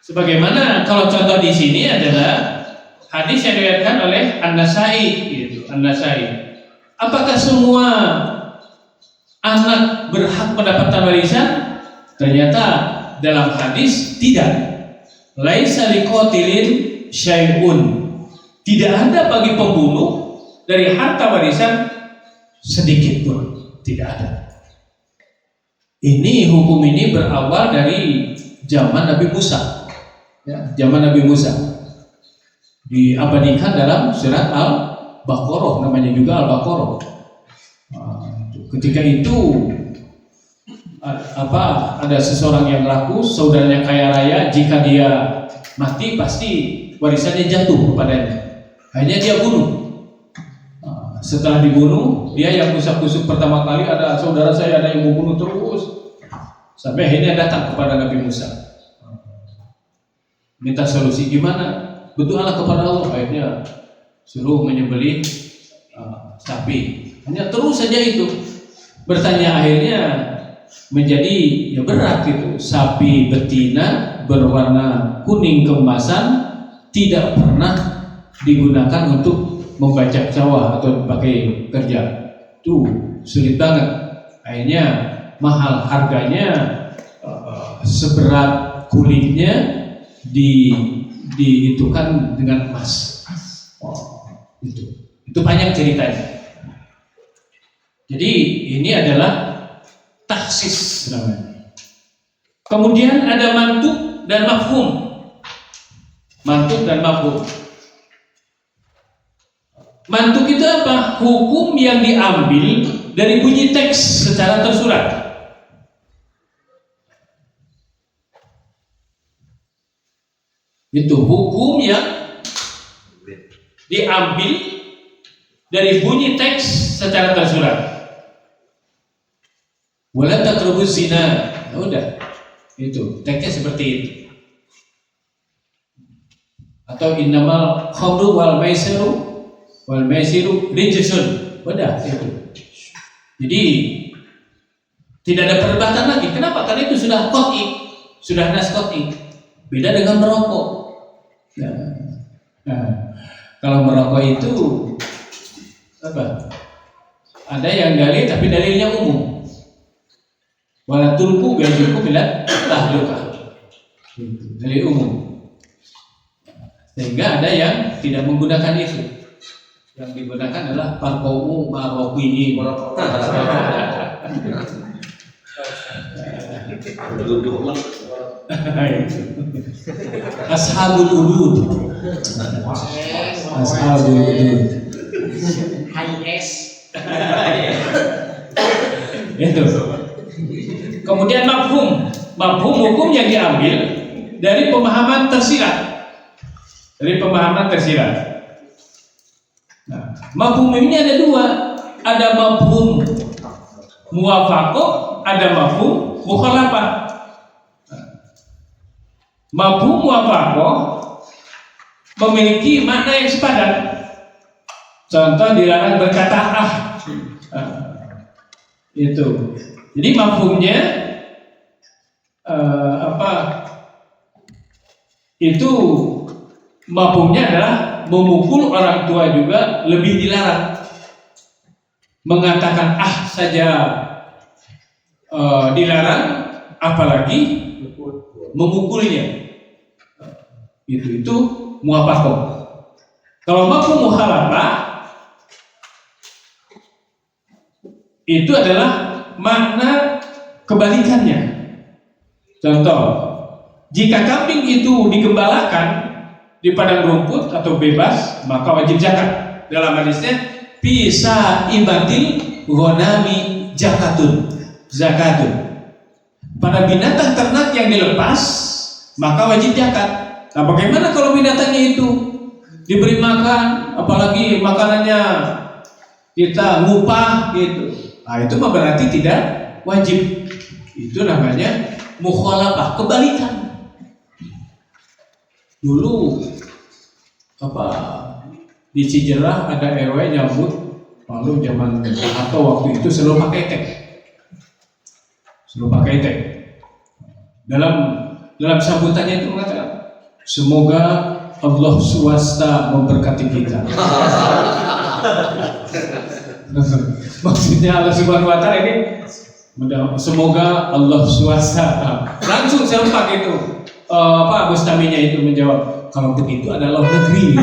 Sebagaimana kalau contoh di sini adalah hadis yang diriwayatkan oleh An-Nasai, gitu. An-Nasai. Apakah semua anak berhak mendapatkan warisan? Ternyata dalam hadis tidak. Laisa liqatilin syai'un. Tidak ada bagi pembunuh dari harta warisan sedikit pun, tidak ada. Ini hukum ini berawal dari zaman Nabi Musa. Ya, zaman Nabi Musa diabadikan dalam surat Al-Baqarah, namanya juga Al-Baqarah. Ketika itu ada seseorang yang laku, saudaranya kaya raya, jika dia mati pasti warisannya jatuh kepadanya. Akhirnya dia bunuh. Setelah dibunuh, dia yang kusuk-kusuk pertama kali, ada saudara saya ada yang mau bunuh terus, sampai akhirnya datang kepada Nabi Musa, minta solusi gimana, berdoalah kepada Allah. Akhirnya suruh menyembelih sapi. Hanya terus saja itu bertanya, akhirnya menjadi berat gitu. Sapi betina berwarna kuning keemasan tidak pernah digunakan untuk membajak sawah atau pakai kerja, itu sulit banget. Akhirnya mahal harganya, seberat kulitnya dihitungkan dengan emas. Itu banyak ceritanya. Jadi ini adalah taksis namanya. Kemudian ada mantuk dan mafhum. Mantuk dan mafhum. Mantuk itu apa? Hukum yang diambil dari bunyi teks secara tersurat. Itu hukum yang diambil dari bunyi teks secara tersurat. Wala taqrabuz zina. Udah. Itu teksnya seperti itu. Atau innamal khamru wal maisiru rijsun. Udah itu. Jadi tidak ada perdebatan lagi. Kenapa? Karena itu sudah qat'i, sudah nas qat'i. Beda dengan merokok. Kalau merokok itu apa? Ada yang dalil tapi dalilnya umum. Wala tulqu bi aydikum ila tahlukah. Dalil umum. Sehingga ada yang tidak menggunakan itu. Yang digunakan adalah parqau maroqiyi. Ashabul udud. Ashabul udud. Itu. Kemudian mafhum hukum yang diambil dari pemahaman tersirat. Nah, mafhum ini ada dua. Ada mafhum muwafaqah, ada mafhum mukhalafah. Mafhum muwafaqah memiliki makna yang sepadan. Contoh dilarang berkata itu. Jadi mafhumnya itu mafhumnya adalah memukul orang tua juga lebih dilarang. Mengatakan saja dilarang, apalagi memukulnya. Itu muwafaqah. Kalau mafhum mukhalafah itu adalah makna kebalikannya. Contoh, Jika kambing itu digembalakan di padang rumput atau bebas, maka wajib zakat. Dalam hadisnya, bisa ibatil ghanami zakatun. Pada binatang ternak yang dilepas, maka wajib zakat. Nah, bagaimana kalau binatangnya itu diberi makan, apalagi makanannya kita ngupah gitu? Nah, itu mah berarti tidak wajib. Itu namanya mukhalafah, kebalikan. Dulu di Cijerah ada RW nyambut, lalu zaman atau waktu itu selalu pakai teh. Dalam sambutannya itu mengatakan, semoga Allah swasta memberkati kita. Maksudnya Allah Subhanahu wa taala ini semoga Allah swasta. Langsung serempak itu mustaminya itu menjawab, kalau begitu adalah negeri.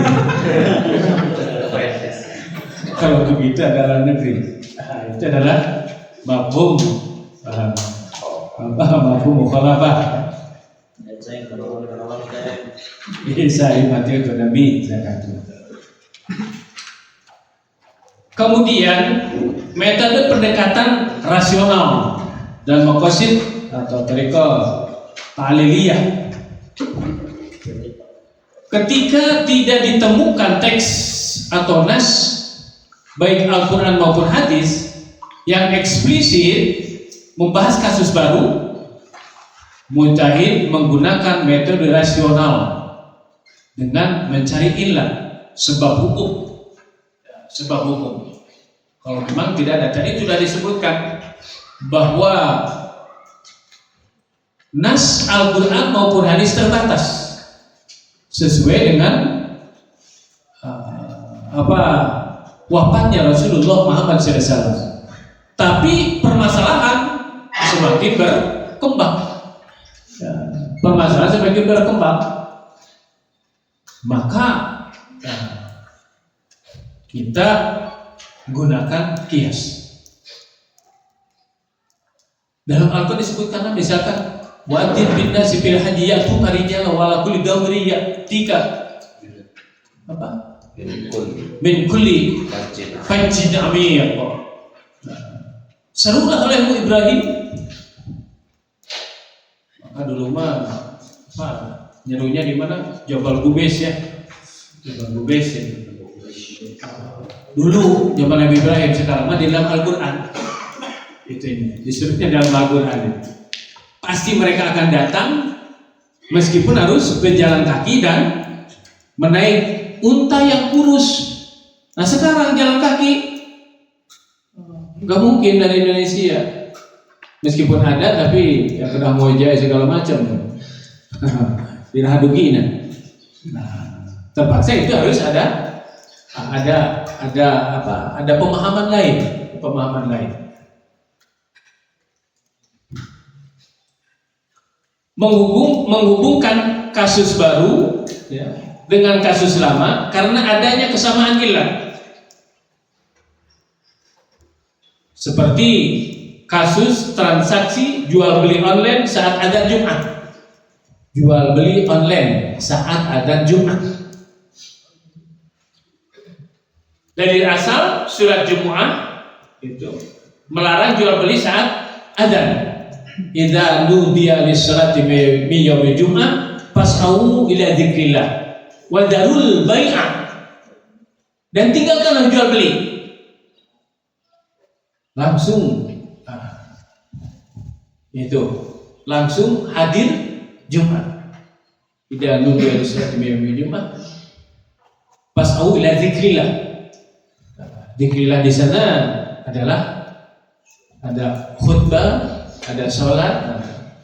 Kalau begitu adalah negeri. Itu adalah mafhum mukhalafah. Bisa imati untuk Nabi zakat. Kemudian metode pendekatan rasional dan maqasid atau tariqah ta'liliyah. Ketika tidak ditemukan teks atau nas baik Al-Quran maupun hadis yang eksplisit membahas kasus baru, mujtahid menggunakan metode rasional dengan mencari illah, sebab hukum. Kalau memang tidak ada, tadi sudah disebutkan bahwa nas Al-Quran maupun hadis terbatas sesuai dengan wafatnya Rasulullah Muhammad SAW. Tapi permasalahan semakin berkembang. Maka kita gunakan kias. Dalam Al-Quran disebutkan misalkan wa'adin bin nasi fil haji ya'tu marijala wala kulli dawri ya'tika min kulli fajjin amiyah. Serulah olehmu Ibrahim. Maka dulu mah nyerunya di mana? Jabal Gubes ya. Dulu zaman Nabi Ibrahim, sekarang mah di dalam Al-Quran. Itu ini disebutnya dalam Al-Quran. Pasti mereka akan datang meskipun harus berjalan kaki dan menaik unta yang kurus. Nah sekarang jalan kaki nggak mungkin dari Indonesia, meskipun ada tapi ya kena moja segala macam. Dirahadugina. Nah, terpaksa itu harus ada pemahaman lain. Menghubungkan kasus baru ya, dengan kasus lama karena adanya kesamaan illah. Seperti kasus transaksi jual beli online saat adzan Jumat. Dari asal surat Jumu'ah itu melarang jual beli saat adzan. Idza nudiya lis-salati min yaumil jum'ah fas'au ila dzikrillah wa darul bai'ah. Dan tinggalkanlah jual beli. Langsung langsung hadir Jumat. Idza nudiya lis-salati min yaumil jum'ah fas'au ila dzikrillah. Dzikrillah di sana adalah ada khutbah, ada sholat.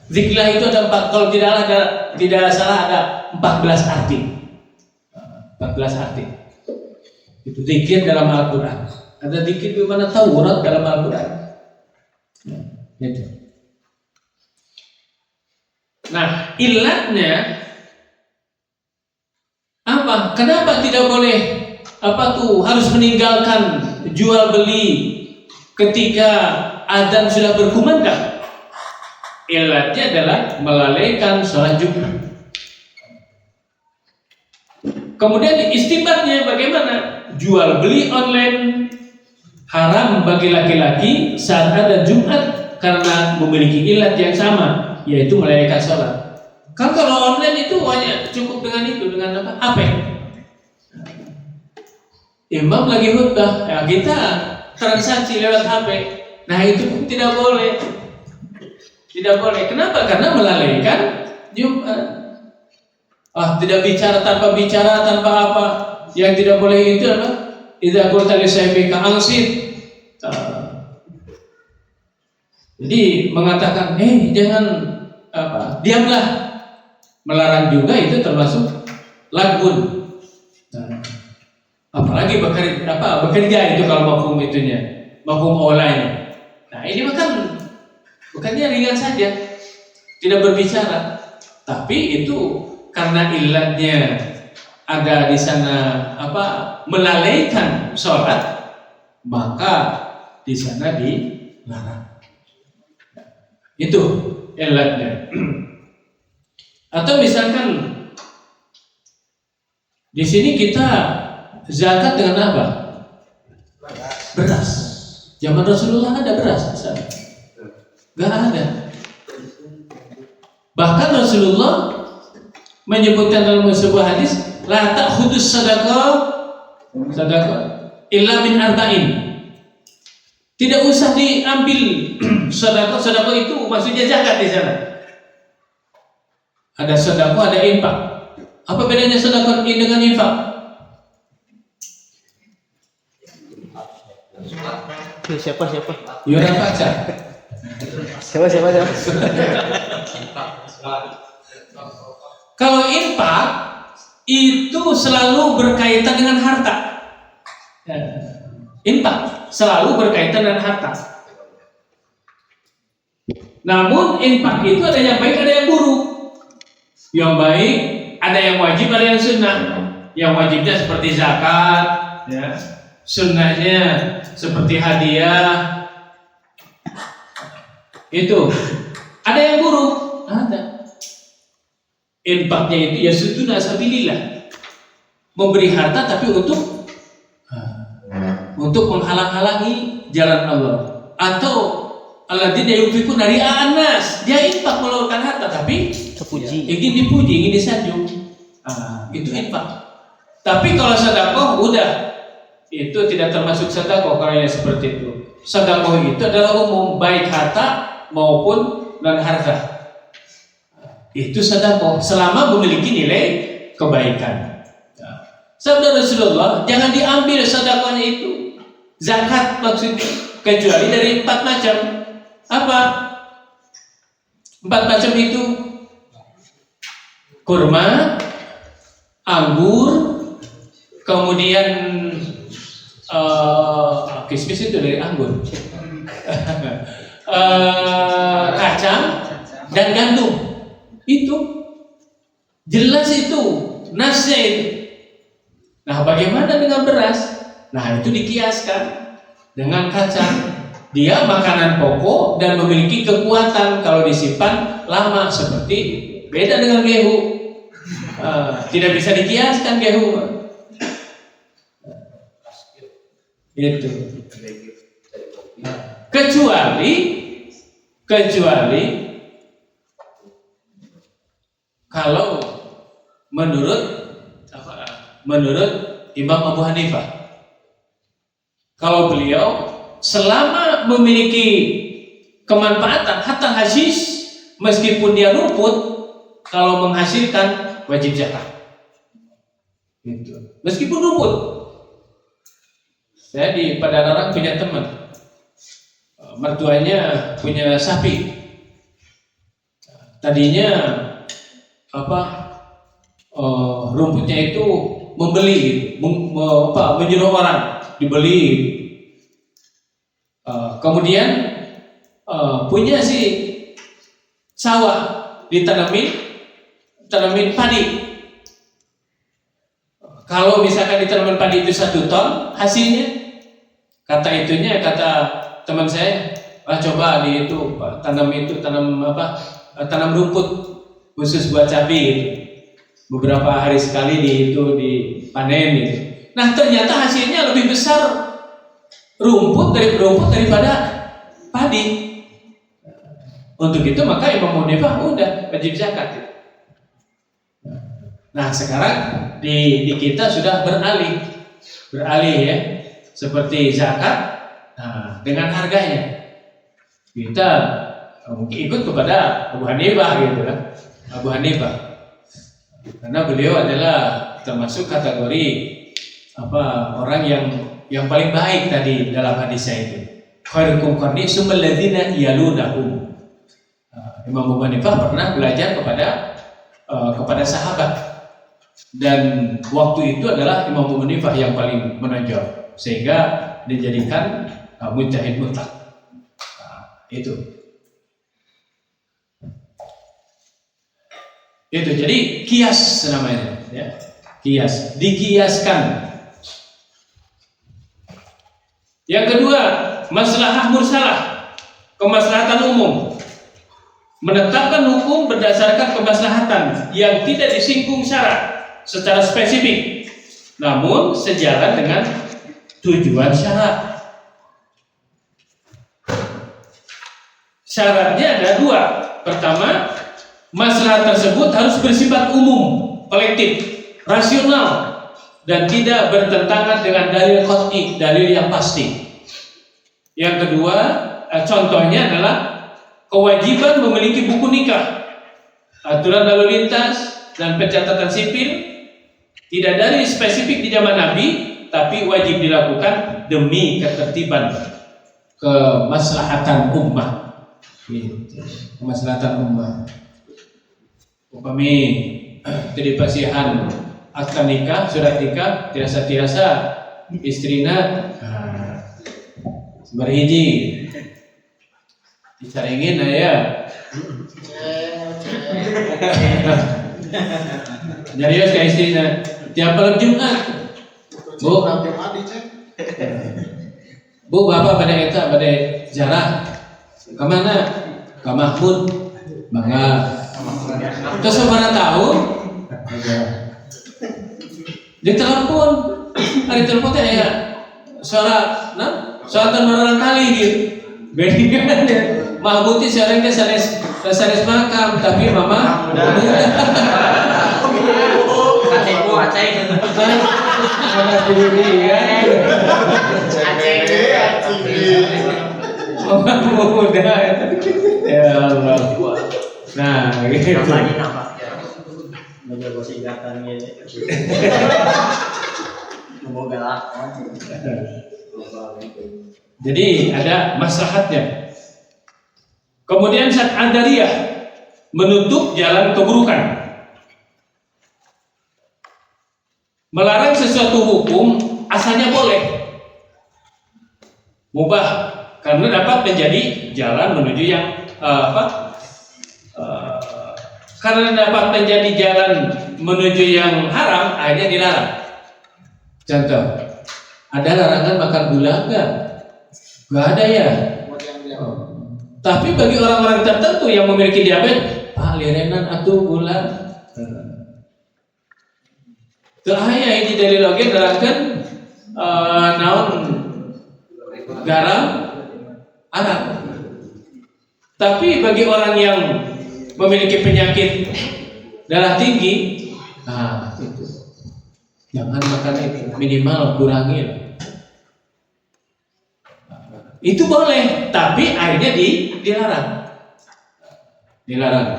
Zikrillah itu ada 4, kalau tidak salah ada 14 arti. 14 arti. Itu zikir dalam Al-Quran. Ada zikir di mana Taurat dalam Al-Quran. Itu. Nah, illatnya apa? Kenapa tidak boleh harus meninggalkan jual beli ketika adzan sudah berkumandang? ilatnya adalah melalaikan sholat Jumat. Kemudian istimbatnya bagaimana? Jual beli online haram bagi laki-laki saat ada Jumat karena memiliki ilat yang sama, yaitu melalaikan sholat. Kan kalau online itu hanya cukup dengan itu, dengan apa? HP. Imam lagi khutbah, ya kita transaksi lewat HP. Nah itu pun tidak boleh. Tidak boleh. Kenapa? Karena melalaikan Jumat. Tidak bicara tanpa apa. Yang tidak boleh itu apa? Idza qulta li sahibika ansit. Jadi mengatakan, jangan apa? Diamlah. Melarang juga itu termasuk lagun. Apalagi bekerja itu kalau mafhum itunya, mafhum online. Nah ini bukannya ringan saja, tidak berbicara, tapi itu karena ilatnya ada di sana melalaikan sholat, maka di sana dilarang. Itu ilatnya. Atau misalkan di sini kita zakat dengan apa? Beras. Zaman Rasulullah ada beras? Gak ada. Bahkan Rasulullah menyebutkan dalam sebuah hadis, la ta'khudus sadaqah illa min arba'in. Tidak usah diambil sedekah itu maksudnya zakat di sana. Ada sedekah, ada infak. Apa bedanya sedekah ini dengan infak? Siapa? Yura baca. Siapa? Kalau infak itu selalu berkaitan dengan harta. Infak selalu berkaitan dengan harta. Namun infak itu ada yang baik, ada yang buruk. Yang baik ada yang wajib, ada yang sunnah. Yang wajibnya seperti zakat, ya. Sunnahnya seperti hadiah. Itu. Ada yang buruk, ada. Infaknya itu ya suduna sabilillah, memberi harta tapi untuk menghalang-halangi jalan Allah. Atau alladzina yunfikuna ria'an nas, dia infak mengeluarkan harta tapi ingin dipuji, ingin disanjung. Itu infak. Tapi kalau sedekah udah, itu tidak termasuk sedekah kalau yang seperti itu. Sedekah itu adalah umum, baik harta maupun non harta. Itu sedekah selama memiliki nilai kebaikan. Sabda Rasulullah, jangan diambil sedekahnya itu, zakat maksudnya, kecuali dari 4 macam. Apa? 4 macam itu: kurma, anggur, kemudian kismis itu dari anggur, kacang dan gandum. Itu jelas, itu nasnya itu. Nah, bagaimana dengan beras? Nah, itu dikiaskan dengan kacang. Dia makanan pokok dan memiliki kekuatan kalau disimpan lama, seperti beda dengan gehu. Tidak bisa dikiaskan gehu. Itu. Kecuali kalau menurut Imam Abu Hanifah, kalau beliau selama memiliki kemanfaatan hatta hasis, meskipun dia rumput, kalau menghasilkan wajib zakat. Gitu. Meskipun rumput. Saya di Padalarang punya teman, mertuanya punya sapi. Tadinya rumputnya itu menyuruh orang dibeli. Kemudian punya si sawah ditanamin padi. Kalau misalkan ditanamin padi itu 1 ton, hasilnya kata teman saya coba di itu tanam tanam rumput khusus buat cabai gitu. Beberapa hari sekali dipanen gitu. Nah ternyata hasilnya lebih besar rumput daripada padi. Untuk itu maka Imam Hanifah udah wajib zakat gitu. Nah sekarang di kita sudah beralih ya, seperti zakat. Nah, dengan harganya kita mungkin ikut kepada Abu Hanifah gitu kan, Abu Hanifah, karena beliau adalah termasuk kategori orang yang paling baik tadi dalam hadisnya itu. Khairukum qarni tsummal ladzina yalunahum. Imam Abu Hanifah pernah belajar kepada sahabat, dan waktu itu adalah Imam Abu Hanifah yang paling menonjol sehingga dijadikan mujtahid mutlak. Itu jadi kias namanya ya. Kias, dikiaskan. Yang kedua, maslahah mursalah, kemaslahatan umum. Menetapkan hukum berdasarkan kemaslahatan yang tidak disinggung syarat secara spesifik, namun sejalan dengan tujuan syarat. Syaratnya ada dua. Pertama, maslahat tersebut harus bersifat umum, kolektif, rasional, dan tidak bertentangan dengan dalil qat'i, dalil yang pasti. Yang kedua, contohnya adalah kewajiban memiliki buku nikah, aturan lalu lintas, dan pencatatan sipil. Tidak dari spesifik di zaman Nabi, tapi wajib dilakukan demi ketertiban, kemaslahatan ummah. Kemaslahatan ummah. Upami kedipasihan akta nikah, surat nikah, tiasa-tiasa istrina berhiji dicaringin aya nyarios ke istrina tiap malam Jumat. Bu bapak pada eta pada jarah kemana? Ke Mahmud bangga terus sabaraha tahun ditelepon, hari telepon teh aya suara barang kali gitu. Bedingan ya. Mahmud teh sareng teh sanes makam, tapi mama aceh mana diri ya. Muda ya Allah. Nah, gitu. Menjaga singkatan gitu. Semoga lakon. Jadi ada maslahatnya. Kemudian Syad Adariyah menutup jalan keburukan. Melarang sesuatu hukum asalnya boleh, mubah, karena dapat menjadi jalan menuju yang karena dapat menjadi jalan menuju yang haram, akhirnya dilarang. Contoh, ada larangan makan gula enggak? Enggak ada ya. Tapi bagi orang-orang tertentu yang memiliki diabetes, lirenan atuh gula. Terahaya ini dari logik nerangkan naon garam Arab. Tapi bagi orang yang memiliki penyakit darah tinggi, itu jangan makan itu, minimal kurangi. Itu boleh, tapi akhirnya dilarang.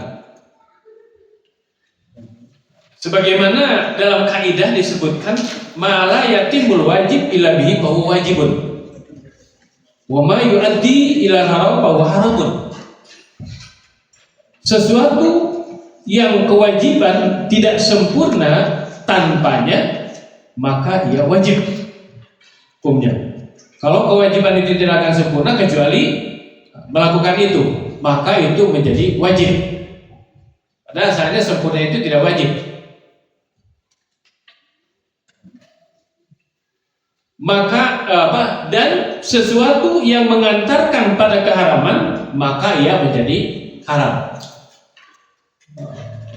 Sebagaimana dalam kaidah disebutkan, mala yatimul wajib illa bihi fahuwa wajibun, wa ma yuaddi ila haram fahuwa haramun. Sesuatu yang kewajiban tidak sempurna tanpanya, maka ia wajib hukumnya. Kalau kewajiban itu tidak akan sempurna kecuali melakukan itu, maka itu menjadi wajib. Padahal asalnya sempurna itu tidak wajib. Maka dan sesuatu yang mengantarkan pada keharaman, maka ia menjadi haram.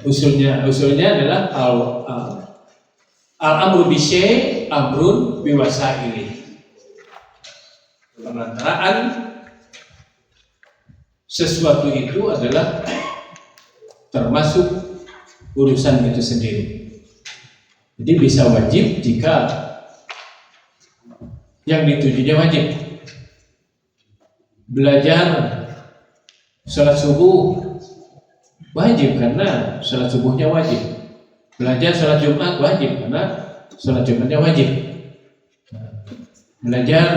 Usulnya adalah al-amru bi syai' amrun bi wasaili. Pengantaraan sesuatu itu adalah termasuk urusan itu sendiri. Jadi bisa wajib jika yang ditujunya wajib. Belajar sholat subuh wajib karena sholat subuhnya wajib. Belajar sholat Jumat wajib karena sholat Jumatnya wajib. Belajar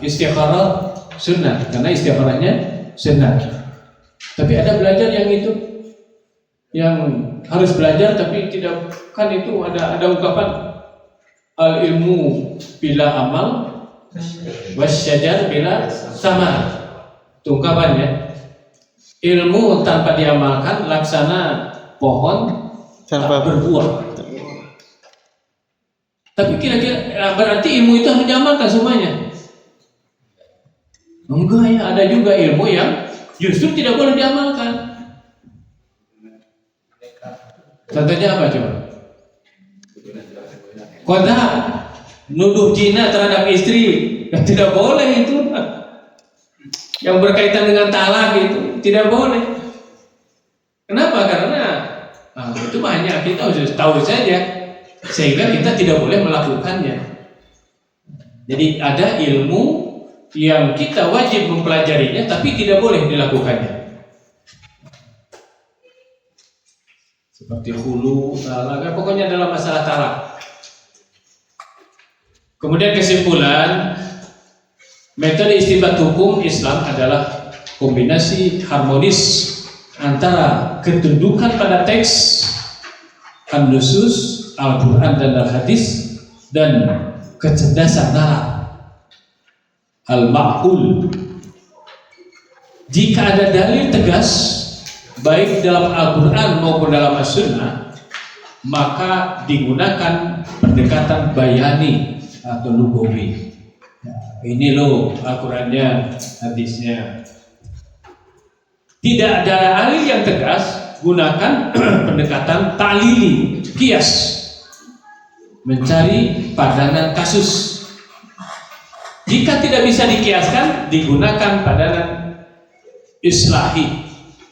istikharah sunnah karena istikharahnya sunnah. Tapi ada belajar yang itu yang harus belajar tapi tidak, kan itu ada ungkapan al ilmu bila amal wasyajar bila sama. Itu ungkapannya, ilmu tanpa diamalkan laksana pohon tanpa berbuah. Tapi kira-kira berarti ilmu itu harus diamalkan semuanya? Enggak ya, ada juga ilmu yang justru tidak boleh diamalkan. Contohnya apa coba? Qadha, nuduh zina terhadap istri, tidak boleh itu. Yang berkaitan dengan talak itu tidak boleh. Kenapa? Karena itu hanya kita harus tahu saja, sehingga kita tidak boleh melakukannya. Jadi ada ilmu yang kita wajib mempelajarinya, tapi tidak boleh dilakukannya. Seperti hulu, talak, pokoknya dalam masalah talak. Kemudian kesimpulan, metode istinbat hukum Islam adalah kombinasi harmonis antara ketundukan pada teks an-nusus, Al-Quran dan Al-Hadis, dan kecerdasan nalar al-ma'qul. Jika ada dalil tegas baik dalam Al-Quran maupun dalam As-Sunnah, maka digunakan pendekatan bayani atau lugawi. Ini loh Al-Qurannya, hadisnya. Tidak ada dalil yang tegas, gunakan pendekatan ta'lili, kias, mencari padanan kasus. Jika tidak bisa dikiaskan, digunakan padanan islahi,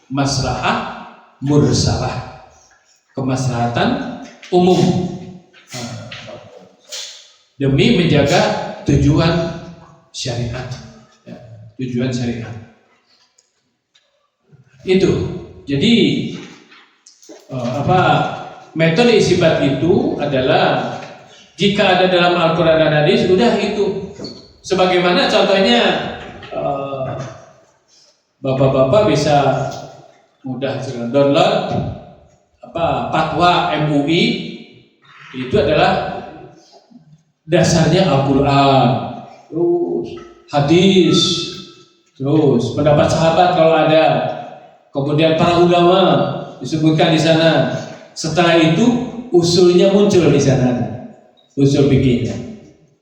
maslahah mursalah, kemaslahatan umum, demi menjaga tujuan syariat, tujuan syariat. Itu. Jadi metode istinbat itu adalah jika ada dalam Al-Quran dan Hadis, udah itu. Sebagaimana contohnya bapak-bapak bisa mudah download fatwa MUI, itu adalah dasarnya Al-Quran, terus hadis, terus pendapat sahabat kalau ada, kemudian para ulama disebutkan di sana. Setelah itu usulnya muncul di sana, usul fikihnya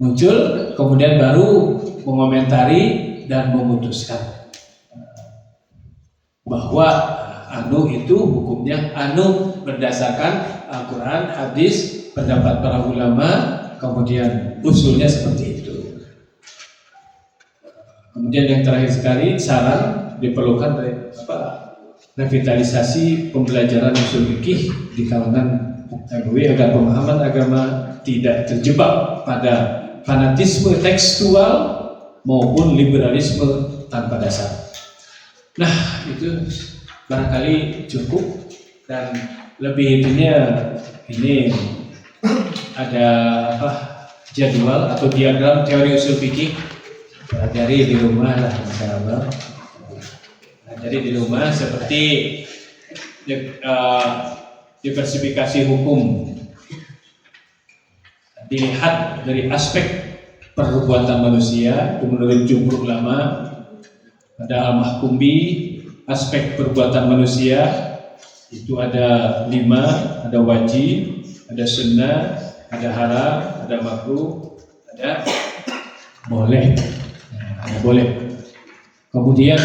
muncul, kemudian baru mengomentari dan memutuskan bahwa itu hukumnya berdasarkan Al-Quran, hadis, pendapat para ulama, kemudian usulnya seperti itu. Kemudian yang terakhir sekali, saran diperlukan revitalisasi pembelajaran usul fikih di kalangan MUI agar pemahaman agama tidak terjebak pada fanatisme tekstual maupun liberalisme tanpa dasar. Nah, itu barangkali cukup, dan lebih intinya ini ada jadwal atau diagram teori usul fikih. Pelajari di rumah lah, insyaallah. Jadi di rumah seperti diversifikasi hukum, dilihat dari aspek perbuatan manusia. Menurut jumhur ulama ada al-mahkumbi, aspek perbuatan manusia itu ada 5, ada wajib, ada sunnah, ada haram, ada makruh, ada Boleh. Boleh. Kemudian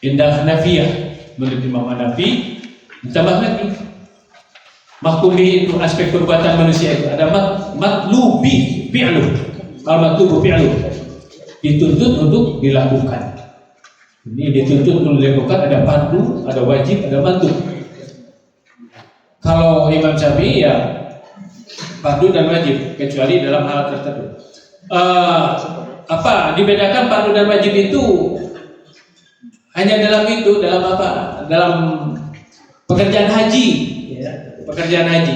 indah Hanafiyah menurut Imam Hanafi ditambah lagi mahkum bihi itu aspek perbuatan manusia itu ada matlubi fi'lu. Kalau matlubu fi'lu dituntut untuk dilakukan. Ini dituntut untuk dilakukan, ada fardu, ada wajib, ada mandub. Kalau Imam Syafi'i ya fardu dan wajib kecuali dalam hal tertentu. Dibedakan fardu dan wajib itu hanya dalam apa? Dalam pekerjaan haji, ya, pekerjaan haji.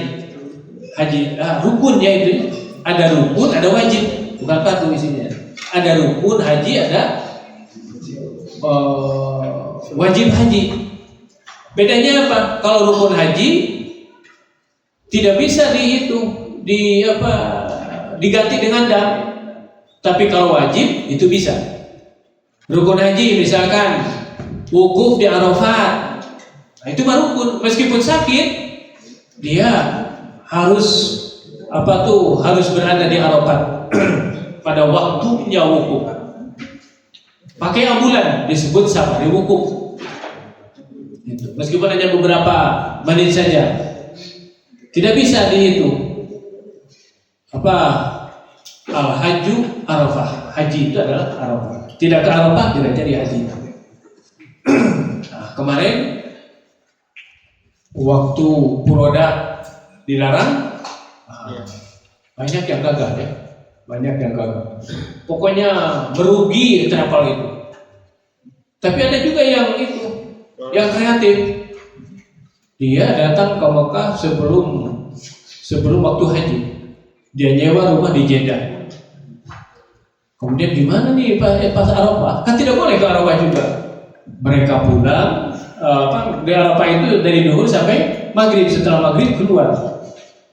Rukunnya itu ada rukun, ada wajib, bukan fardu isinya. Ada rukun haji, ada wajib haji. Bedanya apa? Kalau rukun haji tidak bisa diganti dengan dam. Tapi kalau wajib itu bisa. Rukun haji misalkan wukuf di Arafat. Nah, itu mah rukun. Meskipun sakit, dia harus berada di Arafat pada waktunya wukuf. Pakai ambulan disebut safari wukuf. Itu. Meskipun hanya beberapa menit saja. Tidak bisa dihitung. Al-hajju Arafah. Haji itu adalah Arafah. Tidak ke Arafah tidak jadi haji. Nah, kemarin waktu Puroda dilarang, banyak yang gagal ya. Banyak yang gagal. Pokoknya merugi travel itu. Tapi ada juga yang kreatif. Dia datang ke Mekah sebelum waktu haji. Dia nyewa rumah di Jeddah. Kemudian gimana nih pas Arafah? Kan tidak boleh ke Arafah juga. Mereka pulang di Arafah itu dari duhur sampai maghrib. Setelah maghrib keluar.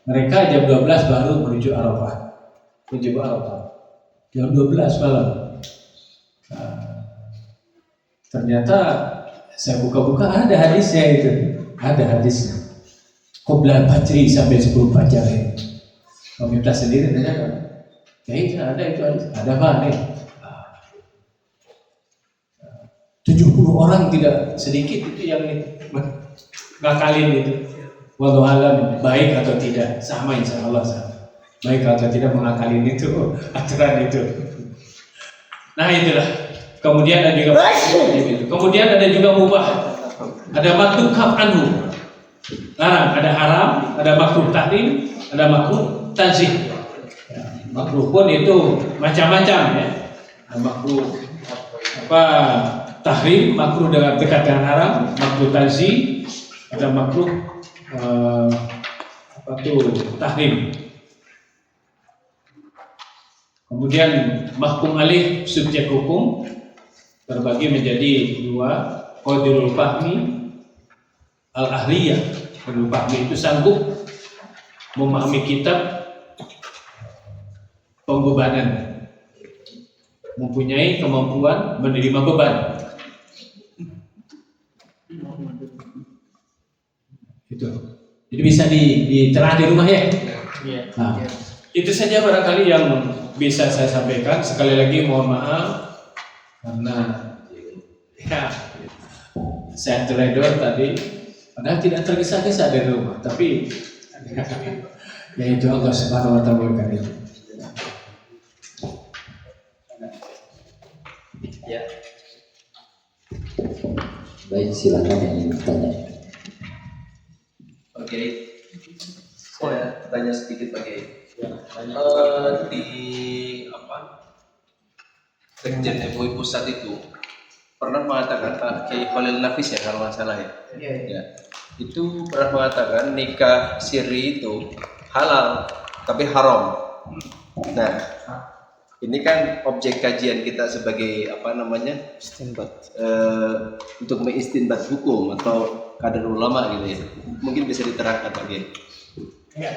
Mereka jam 12 baru menuju Arafah. Jam 12 malam. Ternyata saya buka-buka ada hadisnya itu. Ada hadisnya. Qoblal fajri sampai 10 fajar itu. Kalau minta sendiri ternyata itu ada itu hadis. Ada apa nih? 70 orang tidak sedikit itu yang ngakalin itu. Wallahu alam baik atau tidak sama insya Allah sama. Baik atau tidak mengakalin itu aturan itu. Nah itulah. Kemudian ada juga mubah. Ada makruh kaf anhu. Larang, ada haram, ada makruh tahrim, ada makruh tanzih. Ya, makruh pun itu macam-macam ya. Makruh tahrim, makruh dengan dekat dengan haram, makruh tanzih, ada makruh tahrim. Kemudian mahkum alih subjek hukum terbagi menjadi dua, qadirul fahmi al-ahliyah. Qadirul fahmi itu sanggup memahami kitab pembebanan, mempunyai kemampuan menerima beban. Itu. Jadi bisa diterah di rumah ya. Nah, itu saja barangkali yang bisa saya sampaikan. Sekali lagi mohon maaf karena ya saya teledor tadi, padahal tidak tergesa-gesa dari rumah, tapi ya itu Allah Subhanahu wa Ta'ala berkata. Ya. Baik, silakan yang ingin bertanya. Oke, saya tanya sedikit Pak Kiai. Di Sekjen MUI pusat itu pernah mengatakan Pak Kiai Khalil Nafis ya kalau nggak salah ya. Ya. Itu pernah mengatakan nikah siri itu halal tapi haram. Nah, ini kan objek kajian kita sebagai istinbat untuk mengistinbat hukum atau kader ulama gitu ya. Mungkin bisa diterangkan Pak Kiai. Ya.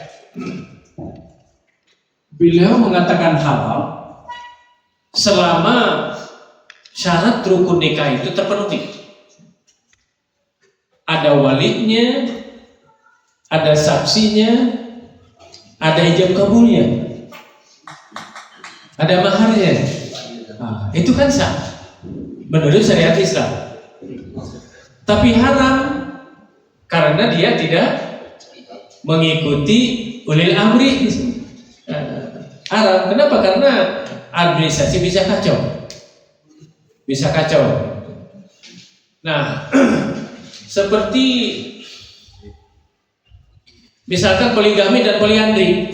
Beliau mengatakan halal selama syarat rukun nikah itu terpenuhi. Ada walinya, ada saksinya, ada ijab kabulnya. ada maharnya. Nah, itu kan sah menurut syariat Islam. Tapi haram karena dia tidak mengikuti ulil amri. Haram. Kenapa? Karena administrasi bisa kacau. Nah, seperti misalkan poligami dan poliandri.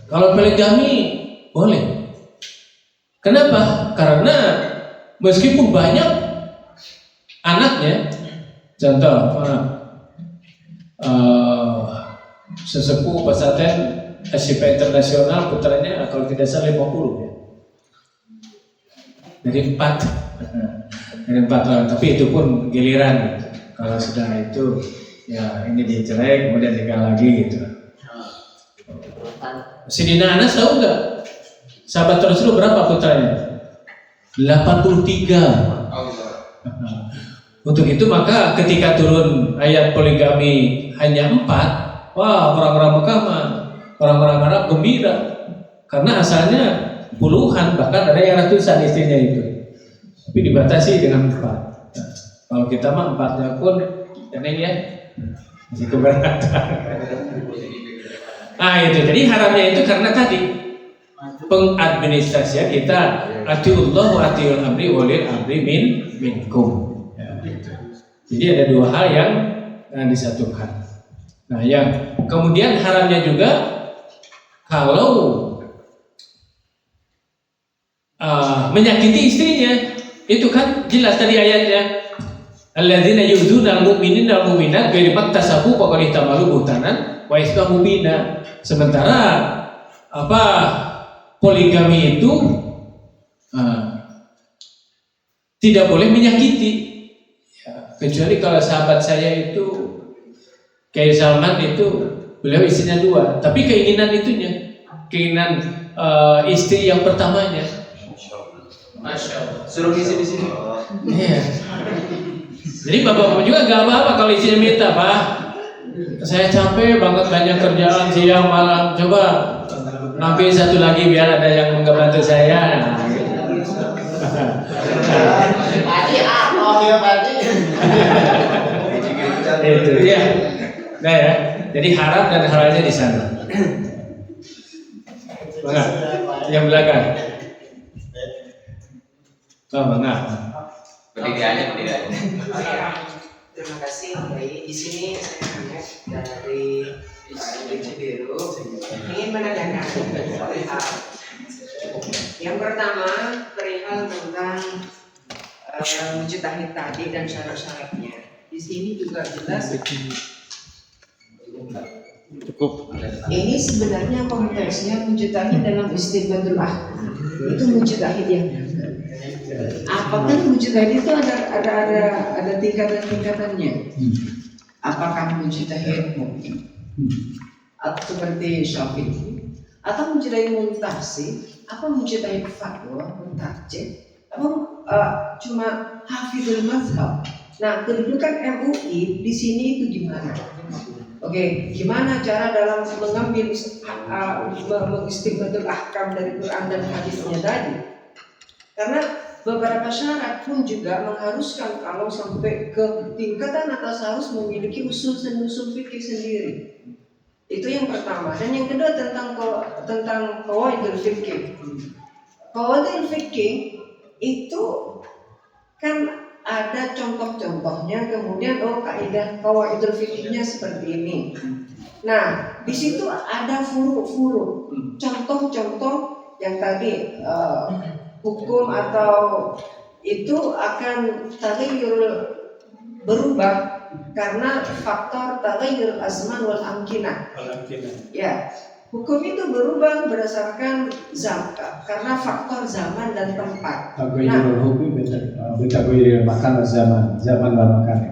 Kalau poligami boleh. Kenapa? Karena meskipun banyak anaknya, contoh sesepuh pesantren SIP internasional putranya kalau tidak salah 50 ya. Dari 4 orang, tapi itu pun giliran. Kalau sudah itu ya ini dicerai kemudian nikah lagi gitu. Sidina Anas tahu nggak? Sahabat Rasul berapa putranya? 83. Untuk itu maka ketika turun ayat poligami hanya 4, wah orang-orang Mekah mah, orang-orang Arab gembira karena asalnya puluhan, bahkan ada yang ratusan istrinya itu, tapi dibatasi dengan 4. Nah, kalau kita mah 4-nya pun ya masih keberatan. Nah itu, jadi haramnya itu karena tadi pengadministrasian kita atiullah wa atiul amri walil amri minkum. Ya, gitu. Jadi ada 2 hal yang disatukan. Nah yang kemudian haramnya juga kalau menyakiti istrinya, itu kan jelas tadi ayatnya. Alladzina yu'dzuna al-mu'minina wal-mu'minat ghairi maktasabu faqad ihtamalu buhtanan wa isma mubina. Sementara poligami itu tidak boleh menyakiti. Ya, kecuali kalau sahabat saya itu Kiai Salman itu beliau istrinya 2, tapi keinginan istri yang pertamanya. Masya Allah. Suruh isi di sini. Iya. Jadi bapak juga gak apa-apa kalau istrinya minta, Pak. Saya capek banget banyak kerjaan siang malam. Coba nambahin 1 lagi biar ada yang membantu saya. Itu ya. Nah ya. Jadi haram dan halalnya di sana. Mana? Yang belakang. Mana? Pendiriannya. Terima kasih. Di sini saya dari Cibiru ingin menanyakan perihal. Yang pertama perihal tentang mujtahid tadi dan syarat-syaratnya. Di sini juga jelas. Cukup. Ini sebenarnya konteksnya mujtahid dalam istinbatul ahkam. Itu mujtahid yang apakah mujtahid itu ada tingkatan-tingkatannya? Apakah mujtahid muqim atau seperti Syafi'i atau mujtahid muntahsib, apa mujtahid fatwa, muntajid, apa cuma hafizul mazhab? Nah, kedudukan MUI di sini itu gimana? Oke, gimana cara dalam mengambil mengistinbatul ahkam dari Quran dan hadisnya tadi? Karena beberapa syarat pun juga mengharuskan kalau sampai ke tingkatan atas harus memiliki usul fikih sendiri. Itu yang pertama. Dan yang kedua tentang qawaidul fikih. Qawaidul fikih itu kan ada contoh-contohnya, kemudian kaidah qawaidul fikihnya seperti ini. Nah, di situ ada furu-furu, contoh-contoh yang tadi hukum atau itu akan taghayyur berubah karena faktor taghayyur azman wal amkinah. Ya, hukum itu berubah berdasarkan zaman karena faktor zaman dan tempat. Taghayyur hukum betaghayyur makan zaman dan makan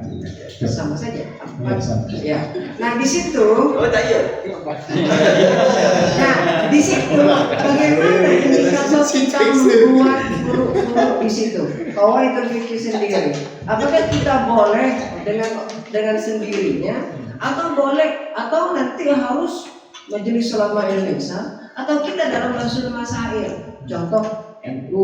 itu sama saja. Ya. Nah, di situ Nah, di situ bagaimana indikator kita membuat huruf-huruf di situ? Qawaidul fikih sendiri. Apakah kita boleh dengan sendirinya atau boleh atau nanti harus majelis ulama Indonesia Atau kita dalam Rasul Masail, contoh NU,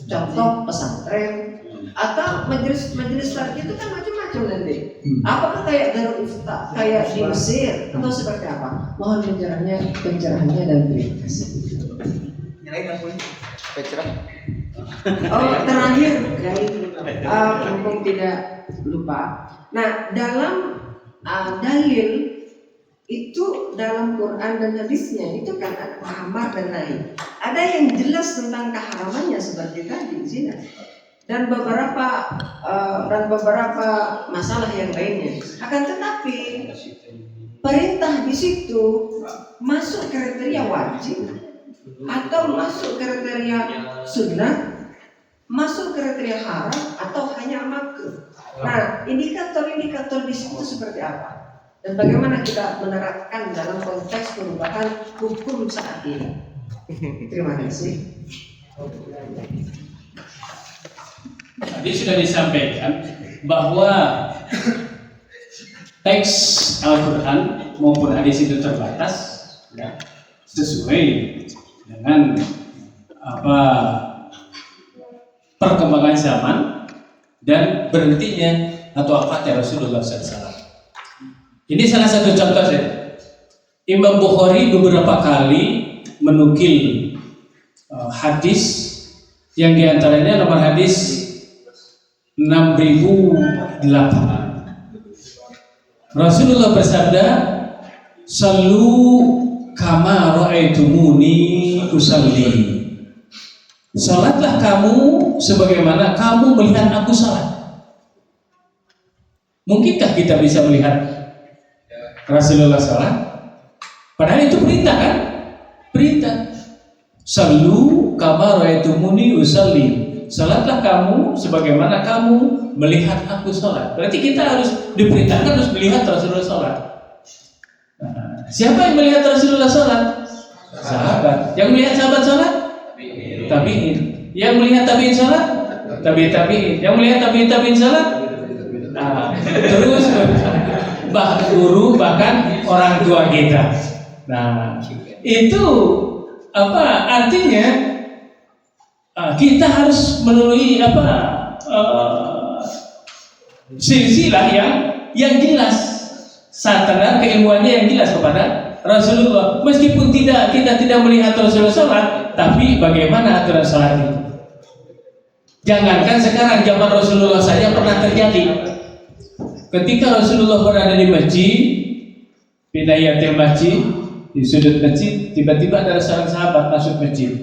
contoh pesantren, atau majelis taklim itu kan macam-macam nanti. Apakah kayak Darul Ifta, kayak di Mesir, atau seperti apa? Mohon pencerahannya dan terima kasih. Oh, terakhir dari mumpung tidak lupa. Nah, dalam dalil itu dalam Quran dan hadisnya itu kan ada hamar dan lain. Ada yang jelas tentang keharamannya seperti tadi zina dan beberapa masalah yang lainnya. Akan tetapi perintah di situ masuk kriteria wajib atau masuk kriteria sunnah, masuk kriteria haram atau hanya makruh. Nah, indikator-indikator di situ seperti apa? Dan bagaimana kita menerapkan dalam konteks perubahan hukum saat ini? Terima kasih. Tadi sudah disampaikan bahwa teks Al-Quran maupun hadis itu terbatas, ya, sesuai dengan perkembangan zaman dan berhentinya atau wafatnya Rasulullah SAW. Ini salah satu contoh saja. Imam Bukhari beberapa kali menukil hadis yang diantaranya nomor hadis 6008. Rasulullah bersabda, "Sallu kama ra'aitumuni usalli." Salatlah kamu sebagaimana kamu melihat aku salat. Mungkinkah kita bisa melihat Rasulullah salat? Padahal itu perintah kan? Perintah. Sallu kama ra'aitumuni usalli. Salatlah kamu sebagaimana kamu melihat aku salat. Berarti kita harus diperintahkan harus melihat Rasulullah salat. Nah, siapa yang melihat Rasulullah salat? Sahabat. Yang melihat sahabat salat? Tabi'in. Yang melihat tabi'in salat? Tabi'in. Yang melihat tabi'in salat? Nah, terus guru bahkan orang tua kita. Nah, itu artinya kita harus melalui silsilah yang jelas, standar keilmuannya yang jelas kepada Rasulullah. Meskipun kita tidak melihat Rasulullah salat, tapi bagaimana aturan salat itu? Jangankan sekarang, zaman Rasulullah saja pernah terjadi. Ketika Rasulullah berada di masjid, bidayatil masjid, di sudut masjid, tiba-tiba ada seorang sahabat masuk masjid.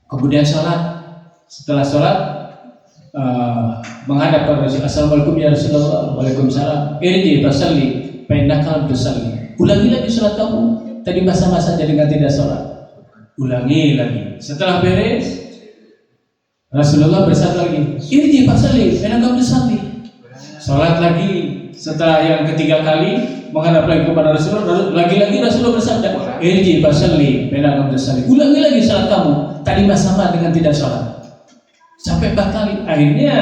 Kemudian sholat. Setelah sholat, menghadap kepada Rasulullah. Assalamualaikum ya Rasulullah. Waalaikumsalam. Irji fasalli, fa innaka lam tusalli. Ulangi lagi sholat kamu. Tadi masa-masa jadi dengan tidak sholat. Ulangi lagi. Setelah beres, Rasulullah bersabda lagi, irji fasalli, fa innaka lam tusalli. Sholat lagi. Setelah yang ketiga kali menghadap lagi kepada Rasulullah, lagi-lagi Rasulullah bersabda, irji fasalli, fa innaka lam tusalli. Ulangi lagi sholat kamu. Tadi sama dengan tidak sholat. Sampai 4 kali. Akhirnya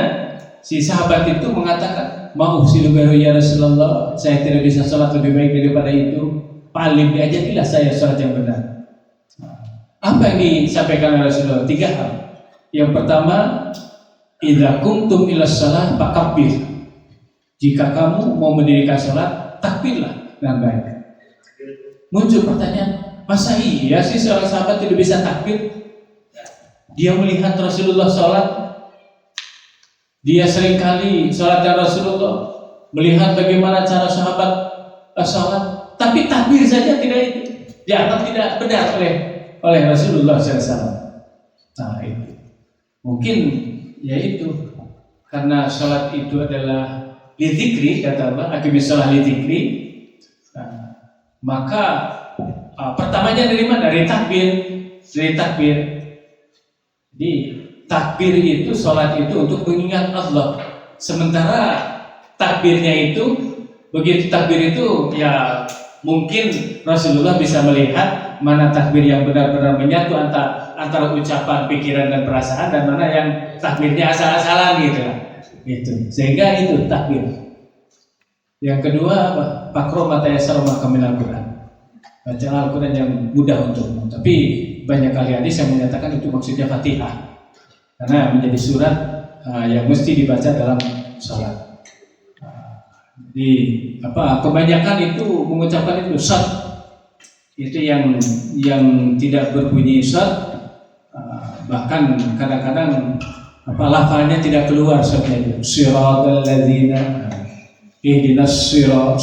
si sahabat itu mengatakan, mau silugaru ya Rasulullah, saya tidak bisa sholat lebih baik daripada itu. Paling diajarilah saya sholat yang benar. Apa yang disampaikan oleh Rasulullah? 3 hal. Yang pertama, idza kumtum ila shalah fakabbir. Jika kamu mau mendirikan sholat, takbirlah dengan baik. Muncul pertanyaan, masa iya sih seorang sahabat tidak bisa takbir? Dia melihat Rasulullah sholat, dia seringkali sholat dengan Rasulullah, melihat bagaimana cara sahabat sholat, tapi takbir saja tidak dianggap tidak benar oleh Rasulullah SAW. Nah itu mungkin yaitu karena sholat itu adalah lidzikri, kata Allah, aqimis shalah lidzikri. Nah, maka pertamanya dari mana? Dari takbir. Jadi takbir itu, sholat itu untuk mengingat Allah. Sementara takbirnya itu, begitu takbir itu ya mungkin Rasulullah bisa melihat mana takbir yang benar-benar menyatu antara ucapan, pikiran dan perasaan, dan mana yang takbirnya asal-asalan gitu. Sehingga itu takbir. Yang kedua apa? Faqra ma tayassara minal Qur'an. baca Al-Quran yang mudah untukmu. Tapi banyak kali hadis yang menyatakan itu maksudnya Fatihah, karena menjadi surat yang mesti dibaca dalam salat. Jadi kebanyakan itu mengucapkan itu sad, itu yang tidak berbunyi sad, bahkan kadang-kadang lafalnya tidak keluar sadnya itu. Siratal ladzina ihdinas sirat.